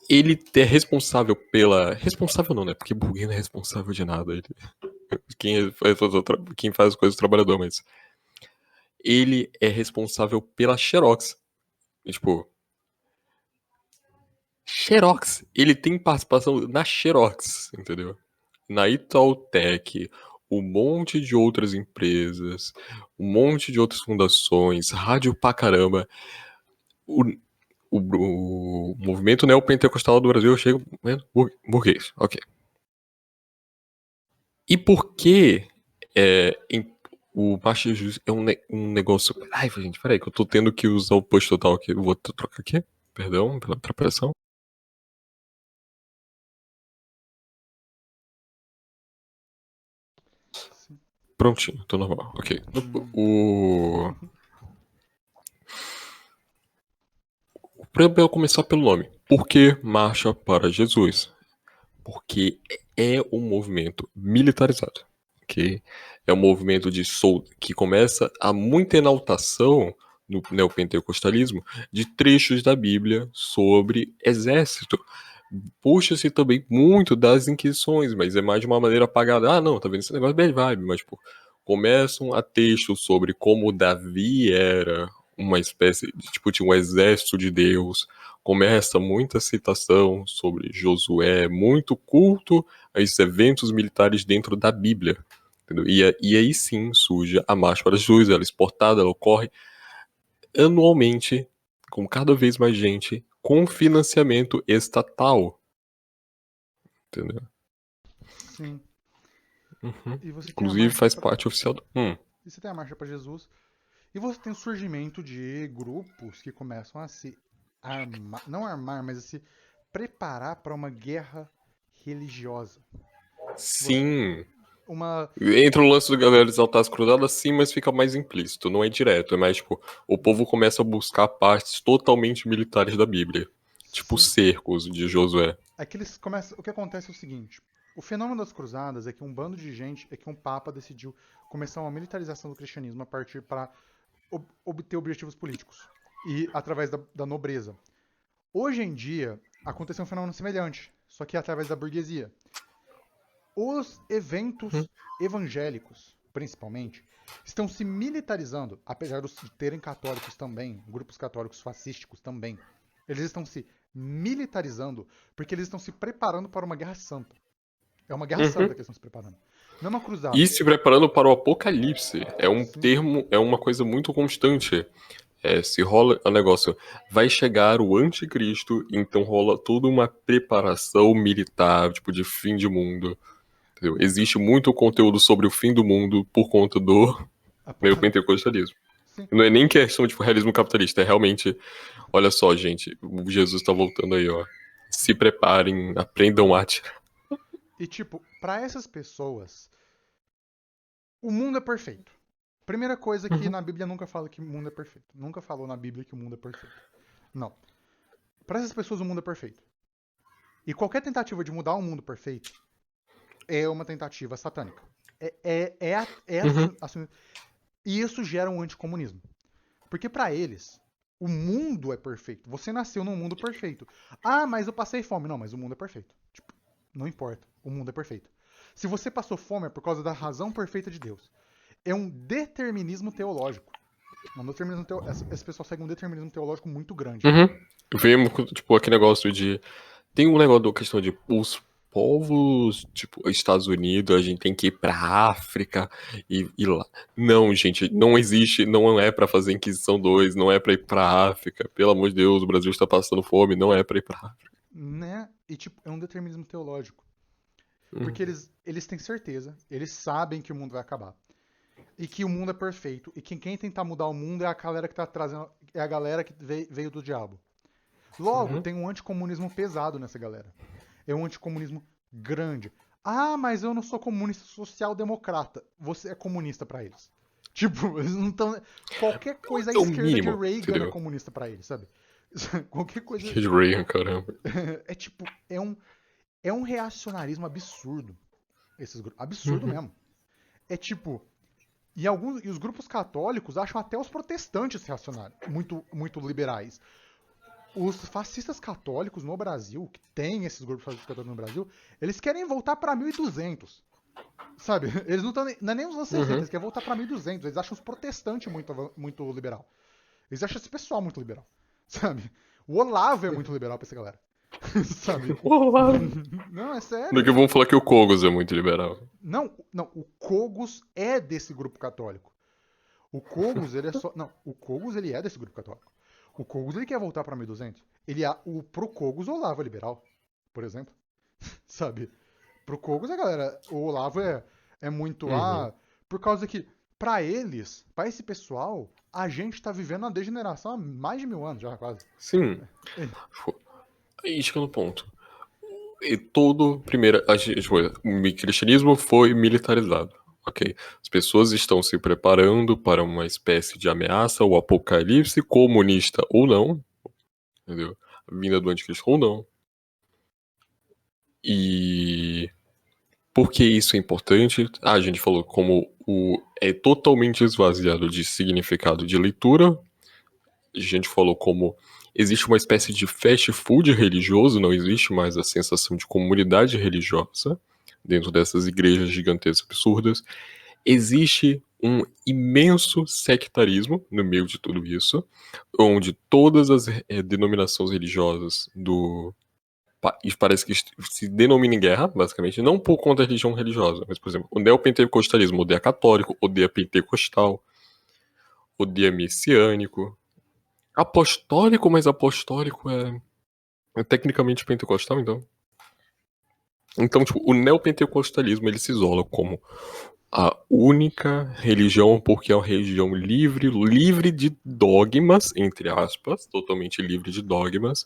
Ele é responsável pela. Responsável não, né? Porque burguês não é responsável de nada. Quem faz as coisas é o trabalhador, mas. Ele é responsável pela Xerox. E, tipo, Xerox. Ele tem participação na Xerox, entendeu? Na Itautec, um monte de outras empresas, um monte de outras fundações, rádio pra caramba. O, o movimento neopentecostal do Brasil chega. Burguês, ok. E por que o Marcha de Jesus é um negócio. Ai, gente, peraí, que eu tô tendo que usar o push total aqui. Eu vou trocar aqui. Perdão pela atrapalhação. Sim. Prontinho, tô normal. Ok. Hum. Pra eu começar pelo nome. Por que Marcha para Jesus? Porque é um movimento militarizado. Ok? É um movimento que começa a muita enaltação no neopentecostalismo de trechos da Bíblia sobre exército. Puxa-se também muito das Inquisições, mas é mais de uma maneira apagada. Ah, não, tá vendo esse negócio bad vibe, mas tipo, começam a textos sobre como Davi era uma espécie de tipo de um exército de Deus. Começa muita citação sobre Josué, muito culto a esses eventos militares dentro da Bíblia. Entendeu? E aí sim surge a Marcha para Jesus, ela é exportada, ela ocorre anualmente, com cada vez mais gente, com financiamento estatal. Entendeu? Sim. Uhum. E você tem a Inclusive marcha faz para parte oficial do. e você tem a marcha para Jesus. E você tem o surgimento de grupos que começam a se armar, não armar, mas a se preparar para uma guerra religiosa. Você, Sim. uma, Entra o lance do galera exaltar as cruzadas, sim, mas fica mais implícito, não é direto. É mais tipo, o povo começa a buscar partes totalmente militares da Bíblia. Tipo sim, cercos de Josué. aqueles começam, o que acontece é o seguinte: o fenômeno das cruzadas é que um bando de gente, é que um papa decidiu começar uma militarização do cristianismo a partir para obter objetivos políticos e através da nobreza. Hoje em dia aconteceu um fenômeno semelhante, só que através da burguesia. Os Uhum. eventos evangélicos, principalmente, estão se militarizando, apesar de terem católicos também, grupos católicos fascísticos também. Eles estão se militarizando porque eles estão se preparando para uma guerra santa. É uma guerra santa Uhum. que eles estão se preparando. Não é uma cruzada. E se preparando para o apocalipse. É um Sim. termo, é uma coisa muito constante. Se rola o negócio, vai chegar o anticristo, então rola toda uma preparação militar, tipo, de fim de mundo. Entendeu? Existe muito conteúdo sobre o fim do mundo por conta do Apocalipse. neopentecostalismo. Sim. Não é nem questão, tipo, realismo capitalista, é realmente, olha só, gente, o Jesus tá voltando aí, ó. Se preparem, aprendam a atirar. E, tipo, para essas pessoas, o mundo é perfeito. Primeira coisa que Uhum, na Bíblia nunca fala que o mundo é perfeito. Nunca falou na Bíblia que o mundo é perfeito. Não. Para essas pessoas, o mundo é perfeito. E qualquer tentativa de mudar o mundo perfeito é uma tentativa satânica. uhum, E isso gera um anticomunismo. Porque para eles, o mundo é perfeito. Você nasceu num mundo perfeito. Ah, mas eu passei fome. Não, mas o mundo é perfeito. Tipo, não importa. O mundo é perfeito. Se você passou fome é por causa da razão perfeita de Deus. É um determinismo teológico. Esse pessoal segue um determinismo teológico muito grande. uhum. Vemos, tipo, aquele negócio de. Tem um negócio da questão de os povos, tipo, Estados Unidos, a gente tem que ir pra África e lá. Não, gente, não existe, não é pra fazer Inquisição 2, não é pra ir pra África. Pelo amor de Deus, o Brasil está passando fome, não é pra ir pra África. Né? E, tipo, é um determinismo teológico. Uhum. Porque eles têm certeza, eles sabem que o mundo vai acabar. E que o mundo é perfeito. E que quem tentar mudar o mundo é a galera que tá trazendo. É a galera que veio do diabo. Logo, Uhum. tem um anticomunismo pesado nessa galera. É um anticomunismo grande. Ah, mas eu não sou comunista social-democrata. Você é comunista pra eles. Tipo, eles não estão. Qualquer coisa à É o esquerda de mínimo, Reagan é entendeu? comunista pra eles, sabe? Qualquer coisa. Kid Reagan, caramba. É tipo, é um reacionarismo absurdo. Esses grupos. Absurdo Uhum. mesmo. É tipo. E os grupos católicos acham até os protestantes reacionários, muito liberais. Os fascistas católicos no Brasil, que tem esses grupos fascistas católicos no Brasil, eles querem voltar pra 1200. Sabe? Eles não estão. Não é nem os anos 60, Uhum. eles querem voltar pra 1200. Eles acham os protestantes muito liberal. Eles acham esse pessoal muito liberal. Sabe? O Olavo é muito liberal pra essa galera. Sabe? Olá. Não, é Do sério. que vão falar que o Kogos é muito liberal. Não, o Cogos é desse grupo católico. O Kogos, ele é só. Não, o Kogos, ele é desse grupo católico. O Kogos, ele quer voltar pra 1200. Ele é. Pro Kogos, o Olavo é liberal, por exemplo. Sabe? Pro Kogos, a galera. O Olavo é muito. Uhum. Ah, por causa que, pra eles, pra esse pessoal, a gente tá vivendo uma degeneração há mais de 1000 anos já, quase. Sim. Tipo, aí chega no ponto. E todo, primeiro, tipo, o cristianismo foi militarizado, ok? As pessoas estão se preparando para uma espécie de ameaça, o apocalipse, comunista ou não, entendeu? A vinda do anticristo ou não. E por que isso é importante? A gente falou como é totalmente esvaziado de significado de leitura. A gente falou como existe uma espécie de fast food religioso, não existe mais a sensação de comunidade religiosa dentro dessas igrejas gigantescas absurdas. Existe um imenso sectarismo no meio de tudo isso, onde todas as denominações religiosas do país parece que se denomina em guerra, basicamente, não por conta da religião religiosa, mas, por exemplo, o neopentecostalismo odeia católico, odeia pentecostal, odeia messiânico, apostólico, mas apostólico é tecnicamente pentecostal, então. Então, tipo, o neopentecostalismo ele se isola como a única religião porque é uma religião livre, livre de dogmas, entre aspas, totalmente livre de dogmas,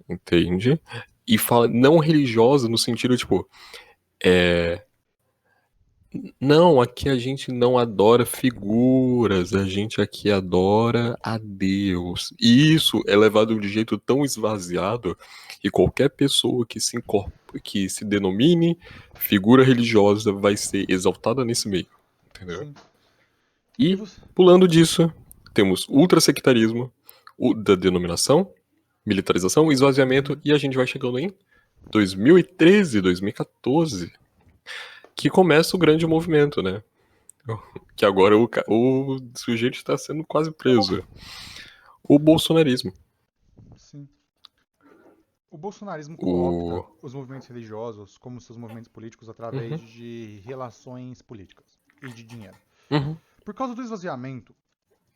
entende? E fala não religiosa no sentido, tipo, é, não, aqui a gente não adora figuras, a gente aqui adora a Deus. E isso é levado de um jeito tão esvaziado que qualquer pessoa que se denomine figura religiosa vai ser exaltada nesse meio, entendeu? Sim. E E, você. pulando disso, temos ultrasectarismo, o da denominação, militarização, esvaziamento, Uhum. e a gente vai chegando em 2013, 2014, que começa o grande movimento, né? Que agora o sujeito está sendo quase preso. O bolsonarismo. O bolsonarismo O... coopta os movimentos religiosos como seus movimentos políticos através Uhum, de relações políticas e de dinheiro. uhum, Por causa do esvaziamento,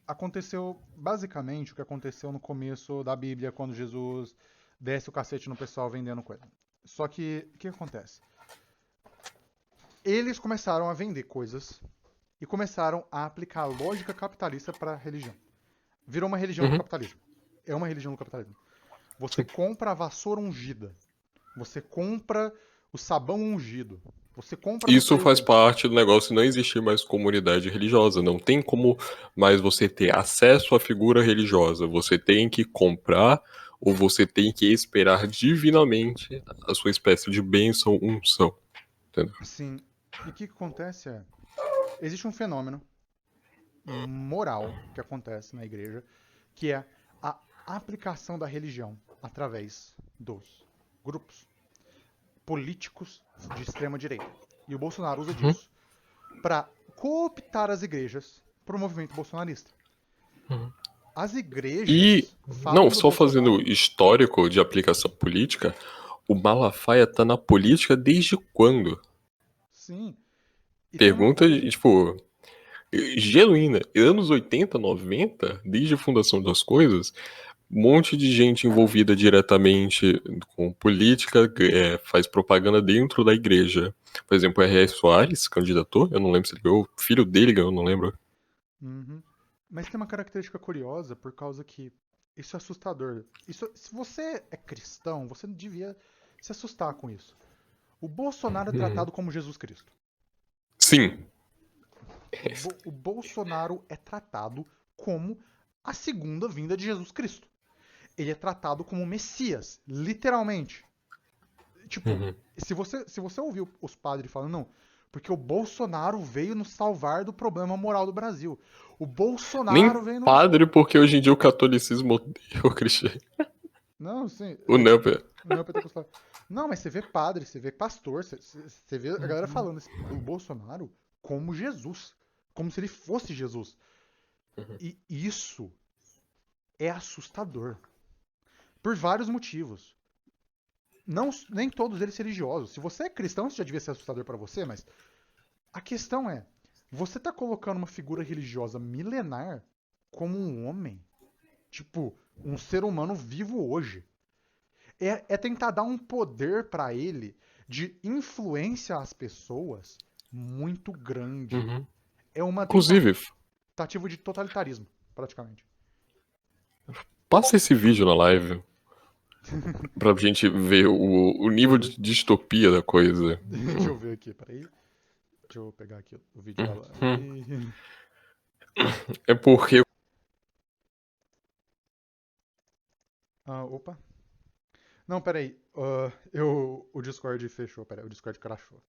aconteceu basicamente o que aconteceu no começo da Bíblia, quando Jesus desce o cacete no pessoal vendendo coisa. Só que, o que acontece? Eles começaram a vender coisas e começaram a aplicar a lógica capitalista para a religião. Virou uma religião do uhum. capitalismo. É uma religião do capitalismo. Você Sim. compra a vassoura ungida. Você compra o sabão ungido. Você compra não Isso sei o faz que. parte do negócio de não existir mais comunidade religiosa. Não tem como mais você ter acesso à figura religiosa. Você tem que comprar ou você tem que esperar divinamente a sua espécie de bênção, unção. Entendeu? Sim. E o que acontece é. Existe um fenômeno moral que acontece na igreja, que é a aplicação da religião através dos grupos políticos de extrema direita. E o Bolsonaro usa Uhum, disso para cooptar as igrejas para o movimento bolsonarista. uhum. As E, igrejas não, falam do só fazendo Bolsonaro. histórico de aplicação política, o Malafaia tá na política desde quando? Sim. E tem uma Pergunta, coisa. tipo, genuína. Anos 80, 90, desde a fundação das coisas, um monte de gente envolvida diretamente com política, faz propaganda dentro da igreja. Por exemplo, o R.R. Soares candidatou, eu não lembro se ele ganhou, o filho dele ganhou, eu não lembro. Uhum. Mas tem uma característica curiosa por causa que isso é assustador. Isso, se você é cristão, você não devia se assustar com isso. O Bolsonaro é Uhum. tratado como Jesus Cristo. Sim. O Bolsonaro é tratado como a segunda vinda de Jesus Cristo. Ele é tratado como Messias, literalmente. Tipo, Uhum. se você ouvir os padres falando, não, porque o Bolsonaro veio nos salvar do problema moral do Brasil. O Nem Bolsonaro veio nos. padre, porque hoje em dia o catolicismo odeia o cristiano. Não, sim, O é tipo, Neopé. neopentecostal. Não, mas você vê padre, você vê pastor, você vê a galera falando do Bolsonaro como Jesus. Como se ele fosse Jesus. E isso é assustador. Por vários motivos. Não, nem todos eles religiosos. Se você é cristão, isso já devia ser assustador para você, mas a questão é: você tá colocando uma figura religiosa milenar como um homem? Tipo, um ser humano vivo hoje. É tentar dar um poder para ele de influência às pessoas muito grande. Uhum. É uma Inclusive, tentativa de totalitarismo, praticamente. passa esse vídeo na live pra gente ver o nível de Beleza. distopia da coisa. Deixa eu ver aqui, peraí. Deixa eu pegar aqui o vídeo da Uhum. live. É porque. Ah, opa. Não, peraí. O Discord fechou, peraí. O Discord crashou.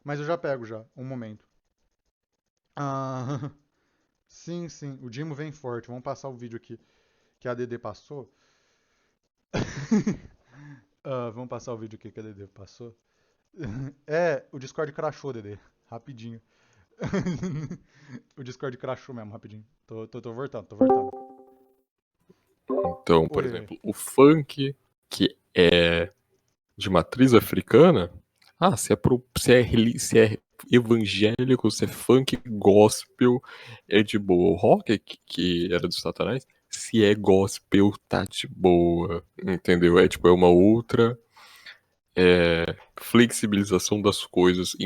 Mas eu já pego já, um momento. Ah, sim, sim. O Dimo vem forte. Vamos passar o vídeo aqui que a DD passou. Vamos passar o vídeo aqui que a DD passou. É, o Discord crashou, DD. Rapidinho. O Discord crashou mesmo, rapidinho. Tô voltando, tô voltando. Então, por Oi, oi. exemplo, o funk, que é de matriz africana. Ah, se é evangélico, se é funk, gospel, é de boa. O rock, que era dos Satanás, se é gospel, tá de boa. Entendeu? É tipo, é uma outra flexibilização das coisas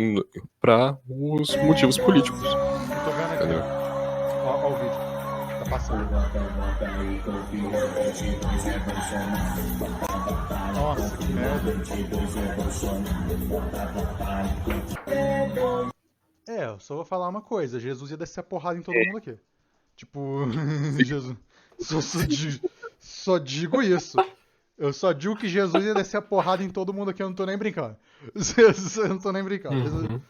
para os motivos políticos. Eu tô vendo aqui, ó. Entendeu? Ó o vídeo. Tá passando. Nossa, que merda. É, eu só vou falar uma coisa. Jesus ia descer a porrada em todo mundo aqui. Tipo, Sim, Jesus. Só, só, sim. di- só digo isso. Eu só digo que Jesus ia descer a porrada em todo mundo aqui, eu não tô nem brincando. Eu não tô nem brincando. Uhum.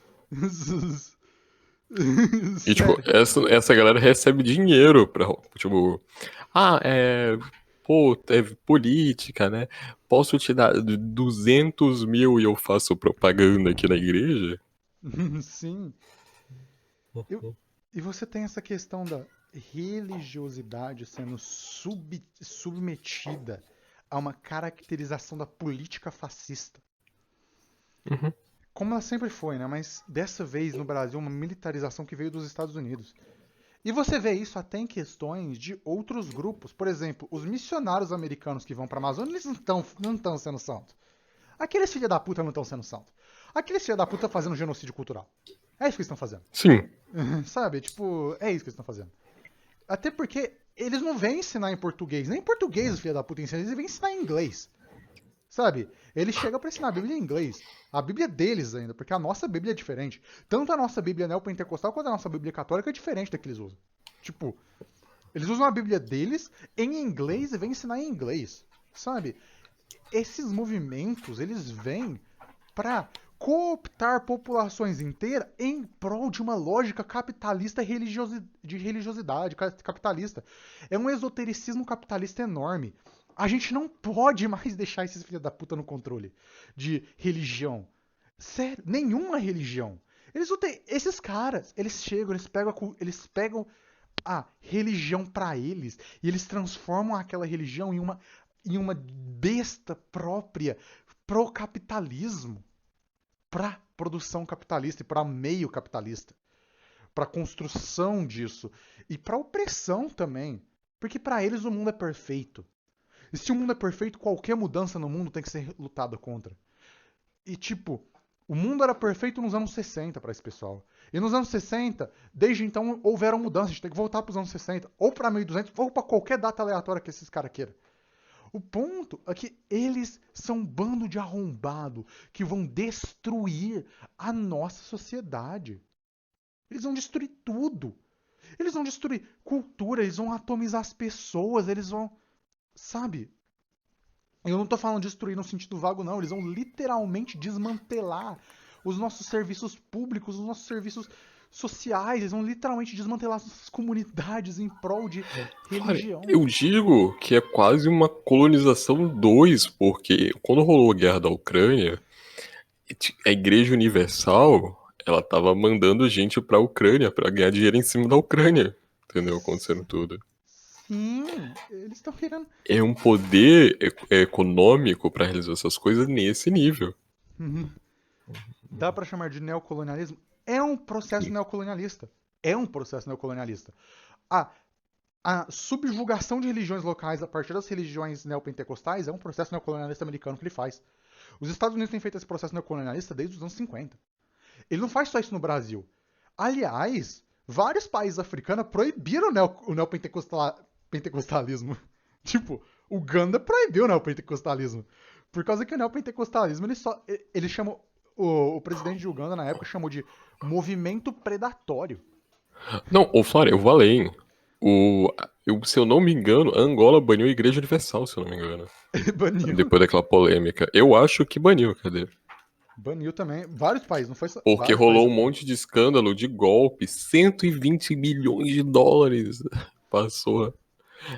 E, tipo, Sério. essa galera recebe dinheiro pra, tipo, ah, pô, teve política, né? Posso te dar 200 mil e eu faço propaganda aqui na igreja? Sim. Eu- e você tem essa questão da religiosidade sendo submetida a uma caracterização da política fascista. Uhum. Como ela sempre foi, né? Mas dessa vez no Brasil, uma militarização que veio dos Estados Unidos. E você vê isso até em questões de outros grupos. Por exemplo, os missionários americanos que vão pra Amazônia, eles não estão sendo santos. Aqueles filha da puta não estão sendo santos. Aqueles filha da puta fazendo genocídio cultural. É isso que eles estão fazendo. Sim. Sabe? Tipo, é isso que eles estão fazendo. Até porque eles não vêm ensinar em português. Nem em português os filha da puta ensinam, eles vêm ensinar em inglês. Sabe? Eles chegam pra ensinar a Bíblia em inglês. A Bíblia é deles ainda, porque a nossa Bíblia é diferente. Tanto a nossa Bíblia neopentecostal quanto a nossa Bíblia católica é diferente da que eles usam. Tipo, eles usam a Bíblia deles em inglês e vêm ensinar em inglês. Sabe? Esses movimentos, eles vêm pra cooptar populações inteiras em prol de uma lógica capitalista de religiosidade capitalista. É um esotericismo capitalista enorme. A gente não pode mais deixar esses filhos da puta no controle de religião. Sério, nenhuma religião. Eles não têm, esses caras, eles chegam, eles pegam a religião pra eles e eles transformam aquela religião em uma besta própria pro capitalismo, pra produção capitalista e pra meio capitalista, pra construção disso e pra opressão também, porque pra eles o mundo é perfeito. E se o mundo é perfeito, qualquer mudança no mundo tem que ser lutada contra. E tipo, o mundo era perfeito nos anos 60 para esse pessoal. E nos anos 60, desde então, houveram mudanças. A gente tem que voltar para os anos 60, ou para 1200, ou para qualquer data aleatória que esses caras queiram. O ponto é que eles são um bando de arrombado que vão destruir a nossa sociedade. Eles vão destruir tudo. Eles vão destruir cultura, eles vão atomizar as pessoas, eles vão... Sabe? Eu não tô falando de destruir no sentido vago, não. Eles vão literalmente desmantelar os nossos serviços públicos, os nossos serviços sociais. Eles vão literalmente desmantelar as nossas comunidades em prol de Cara, religião. eu digo que é quase uma colonização 2, porque quando rolou a guerra da Ucrânia, a Igreja Universal, ela tava mandando gente pra Ucrânia pra ganhar dinheiro em cima da Ucrânia. Entendeu? Acontecendo tudo. Sim, eles estão querendo. É um poder econômico pra realizar essas coisas nesse nível. Dá pra chamar de neocolonialismo? É um processo neocolonialista. É um processo neocolonialista. A, a subjugação de religiões locais a partir das religiões neopentecostais é um processo neocolonialista americano que ele faz. Os Estados Unidos têm feito esse processo neocolonialista desde os anos 50. Ele não faz só isso no Brasil. Aliás, vários países africanos proibiram o neopentecostalismo. Tipo, Uganda proibiu o neopentecostalismo. Por causa que o neopentecostalismo, ele chamou... O presidente de Uganda, na época, chamou de movimento predatório. Não, ô Flávio, eu vou além. Se eu não me engano, a Angola baniu a Igreja Universal, se eu não me engano. Baniu. Depois daquela polêmica. Eu acho que baniu, cadê? Baniu também. Vários países, não foi só... Porque Vários rolou países um baniram. monte de escândalo de golpe, 120 milhões de dólares passou.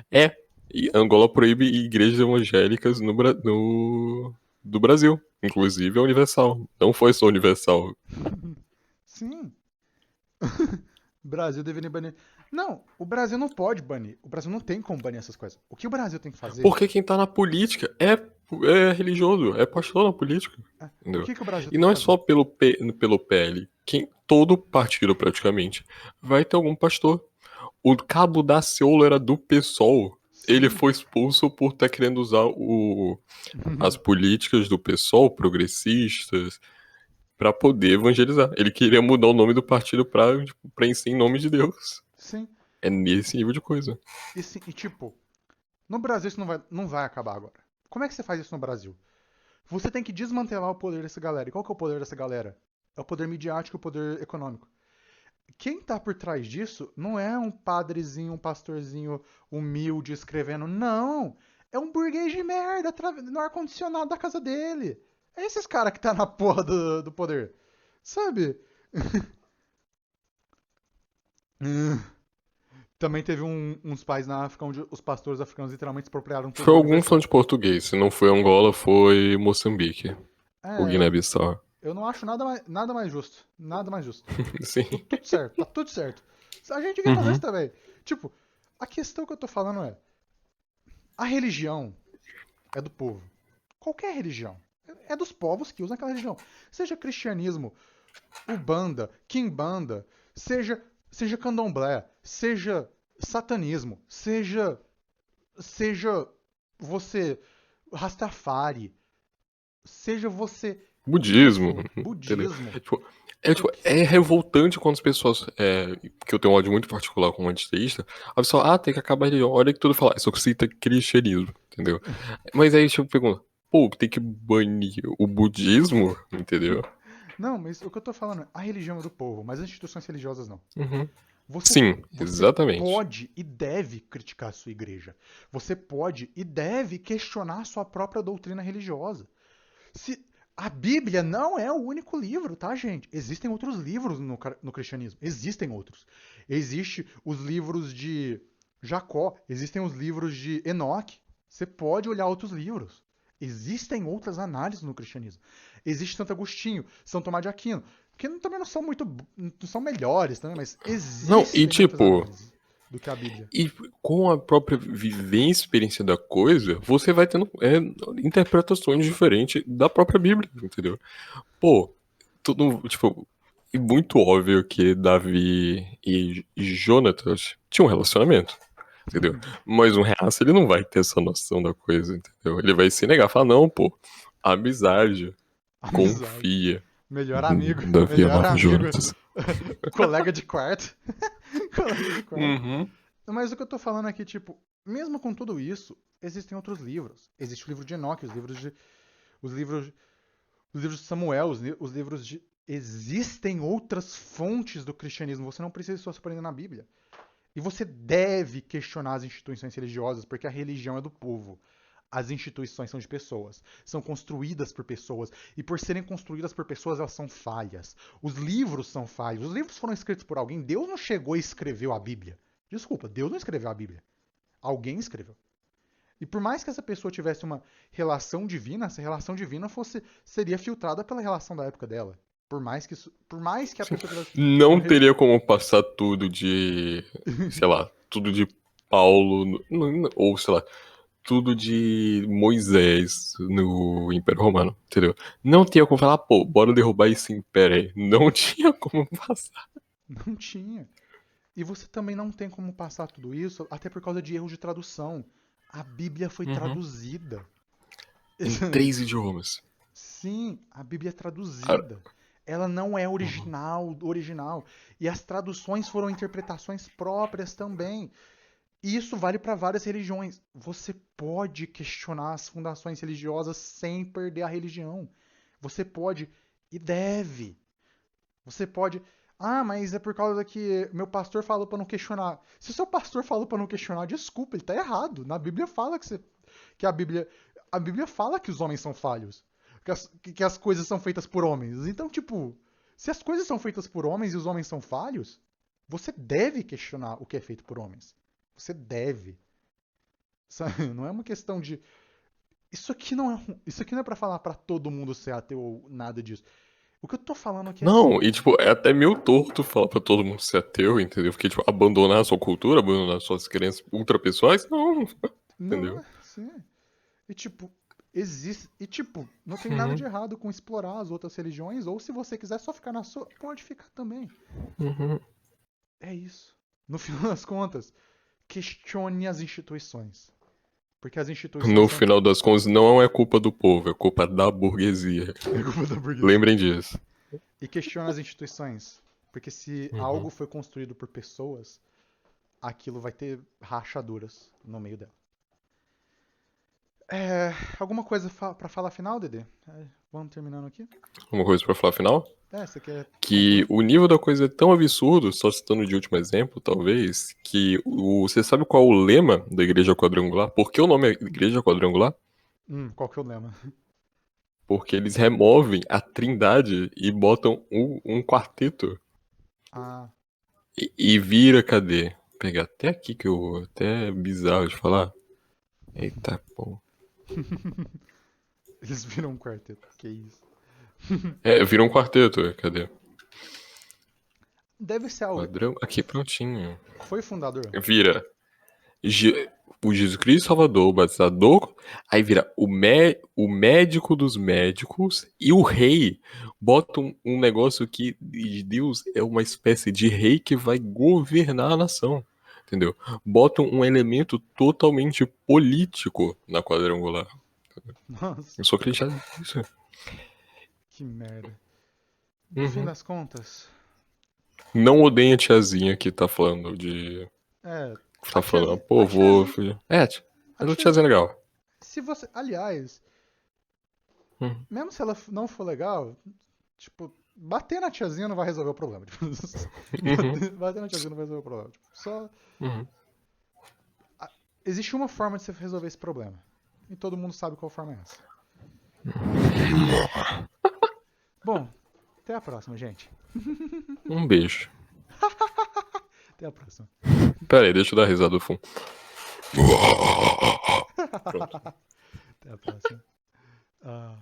É, e Angola proíbe igrejas evangélicas do Brasil, inclusive a Universal. Não foi só a Universal. Sim. O Brasil deveria banir. Não, o Brasil não pode banir. O Brasil não tem como banir essas coisas. O que o Brasil tem que fazer? Porque quem tá na política é religioso, é pastor na política. O Entendeu? que o Brasil E tem que não é fazer? só pelo PL. Todo partido, praticamente, vai ter algum pastor. O Cabo da Ciolo era do PSOL. Ele Sim. foi expulso por estar querendo usar as políticas do PSOL, progressistas, para poder evangelizar. Ele queria mudar o nome do partido pra ser em nome de Deus. Sim. É nesse nível de coisa. E tipo, no Brasil isso não vai acabar agora. Como é que você faz isso no Brasil? Você tem que desmantelar o poder dessa galera. E qual que é o poder dessa galera? É o poder midiático e o poder econômico. Quem tá por trás disso não é um padrezinho, um pastorzinho humilde escrevendo. Não! É um burguês de merda no ar-condicionado da casa dele. É esses caras que tá na porra do poder. Sabe? Também teve uns países na África onde os pastores africanos literalmente expropriaram tudo Foi da algum falando Universal. de português. Se não foi Angola, foi Moçambique. Ou É, Guiné-Bissau. eu não acho nada mais justo. Nada mais justo. Sim. Tudo certo, tá tudo certo. A gente devia fazer isso Uhum. também. Tipo, a questão que eu tô falando é: a religião, é do povo. Qualquer religião. É dos povos que usam aquela religião. Seja cristianismo, Umbanda, Quimbanda, seja candomblé, seja satanismo, seja você Rastafari, seja você o que Budismo, for, entendeu? budismo. Tipo, O que... é revoltante quando as pessoas. Que eu tenho um ódio muito particular como antideísta. A pessoa, tem que acabar a religião. Olha que tudo fala, só cita cristianismo, entendeu? Mas aí eu pergunto, pô, tem que banir o budismo, entendeu? Não, mas o que eu tô falando é a religião é do povo, mas as instituições religiosas não. Uhum. Você, Sim, você exatamente. pode e deve criticar a sua igreja. Você pode e deve questionar a sua própria doutrina religiosa. Se a Bíblia não é o único livro, tá, gente? Existem outros livros no cristianismo. Existem outros. Existem os livros de Jacó, existem os livros de Enoque. Você pode olhar outros livros. Existem outras análises no cristianismo. Existe Santo Agostinho, São Tomás de Aquino, que também não são muito, não são melhores também, mas Não, e existem outras tipo, análises do que a Bíblia. e com a própria vivência, experiência da coisa, você vai tendo interpretações diferentes da própria Bíblia, entendeu? Pô, tudo, tipo, e muito óbvio que Davi e Jonatas tinham um relacionamento, entendeu? Mas um reaça, ele não vai ter essa noção da coisa, entendeu? Ele vai se negar, falar, não, pô, amizade, Amizade. confia. Melhor amigo, Davi melhor amava amigo, Jonatas. colega de quarto, colega de quarto. Uhum, Mas o que eu tô falando aqui, tipo, mesmo com tudo isso, existem outros livros. Existe o livro de Enoque, os livros, os livros de Samuel, os livros de... Existem outras fontes do cristianismo. Você não precisa só se prender na Bíblia. E você deve questionar as instituições religiosas, porque a religião é do povo. As instituições são de pessoas, são construídas por pessoas, e por serem construídas por pessoas, elas são falhas. Os livros são falhos. Os livros foram escritos por alguém. Deus não chegou e escreveu a Bíblia. Desculpa, Deus não escreveu a Bíblia. Alguém escreveu. E por mais que essa pessoa tivesse uma relação divina, essa relação divina seria filtrada pela relação da época dela. Por mais que a sim. pessoa tivesse Não uma teria como passar tudo de, sei lá, tudo de Paulo, ou sei lá, tudo de Moisés no Império Romano, entendeu? Não tinha como falar, pô, bora derrubar esse império aí. Não tinha como passar. não tinha. E você também não tem como passar tudo isso, até por causa de erros de tradução. A Bíblia foi Uhum. traduzida. Em 3 idiomas. Sim, a Bíblia é Ah, traduzida. Ela não é uhum. original. E as traduções foram interpretações próprias também. E isso vale para várias religiões. Você pode questionar as fundações religiosas sem perder a religião. Você pode e deve. Você pode. Ah, mas é por causa que meu pastor falou para não questionar. Se seu pastor falou para não questionar, desculpa, ele tá errado. Na Bíblia fala que a Bíblia fala que os homens são falhos, que as coisas são feitas por homens. Então, tipo, se as coisas são feitas por homens e os homens são falhos, você deve questionar o que é feito por homens. Você deve. Sabe? Não é uma questão de isso aqui não é para falar para todo mundo ser ateu ou nada disso. O que eu tô falando aqui é assim, Não, e tipo, é até meio torto falar pra todo mundo ser ateu, entendeu? Porque, tipo, abandonar a sua cultura, abandonar suas crenças ultrapessoais, não, não, entendeu? sim. E tipo, existe. E tipo, não tem nada de Uhum, errado com explorar as outras religiões, ou se você quiser só ficar na sua, pode ficar também. uhum. É isso. No final das contas, questione as instituições. Porque as instituições No são. final das contas, não é culpa do povo, é culpa da burguesia. É culpa da burguesia. Lembrem disso. E questione as instituições. Porque se algo Uhum. foi construído por pessoas, aquilo vai ter rachaduras no meio dela. É, alguma coisa pra falar final, Dedê? Vamos terminando aqui? Uma coisa pra falar final? Você quer Que concluir? o nível da coisa é tão absurdo, só citando de último exemplo, talvez, que você sabe qual é o lema da Igreja Quadrangular? Por que o nome é Igreja Quadrangular? Qual que é o lema? Porque eles removem a trindade e botam um quarteto. Ah, E vira, cadê? Vou pegar até aqui que eu. Até é bizarro de falar. Eita, pô. eles viram um quarteto. Que isso? Vira um quarteto, cadê? Deve ser algo. Quadrão. Aqui, prontinho. Foi fundador? Vira. Ge- o Jesus Cristo Salvador, o batizador, aí vira o médico dos médicos e o rei. Bota um negócio que Deus é uma espécie de rei que vai governar a nação. Entendeu? Bota um elemento totalmente político na quadrangular. Nossa, Eu sou acreditado nisso. que merda. No fim Uhum. das contas, Não odeiem a tiazinha que tá falando de. é. A Tá falando, tiazinha. pô, A vou. tiazinha. É, A a tiazinha é tiazinha. legal. Se você. Aliás, Uhum. mesmo se ela não for legal, tipo, bater na tiazinha não vai resolver o problema. Tipo, Uhum. bater na tiazinha não vai resolver o problema. Tipo, só. Uhum. Existe uma forma de você resolver esse problema. E todo mundo sabe qual forma é essa. Bom, até a próxima, gente. Um beijo. Até a próxima. Pera aí, deixa eu dar risada do fundo. Pronto. Até a próxima. Ah.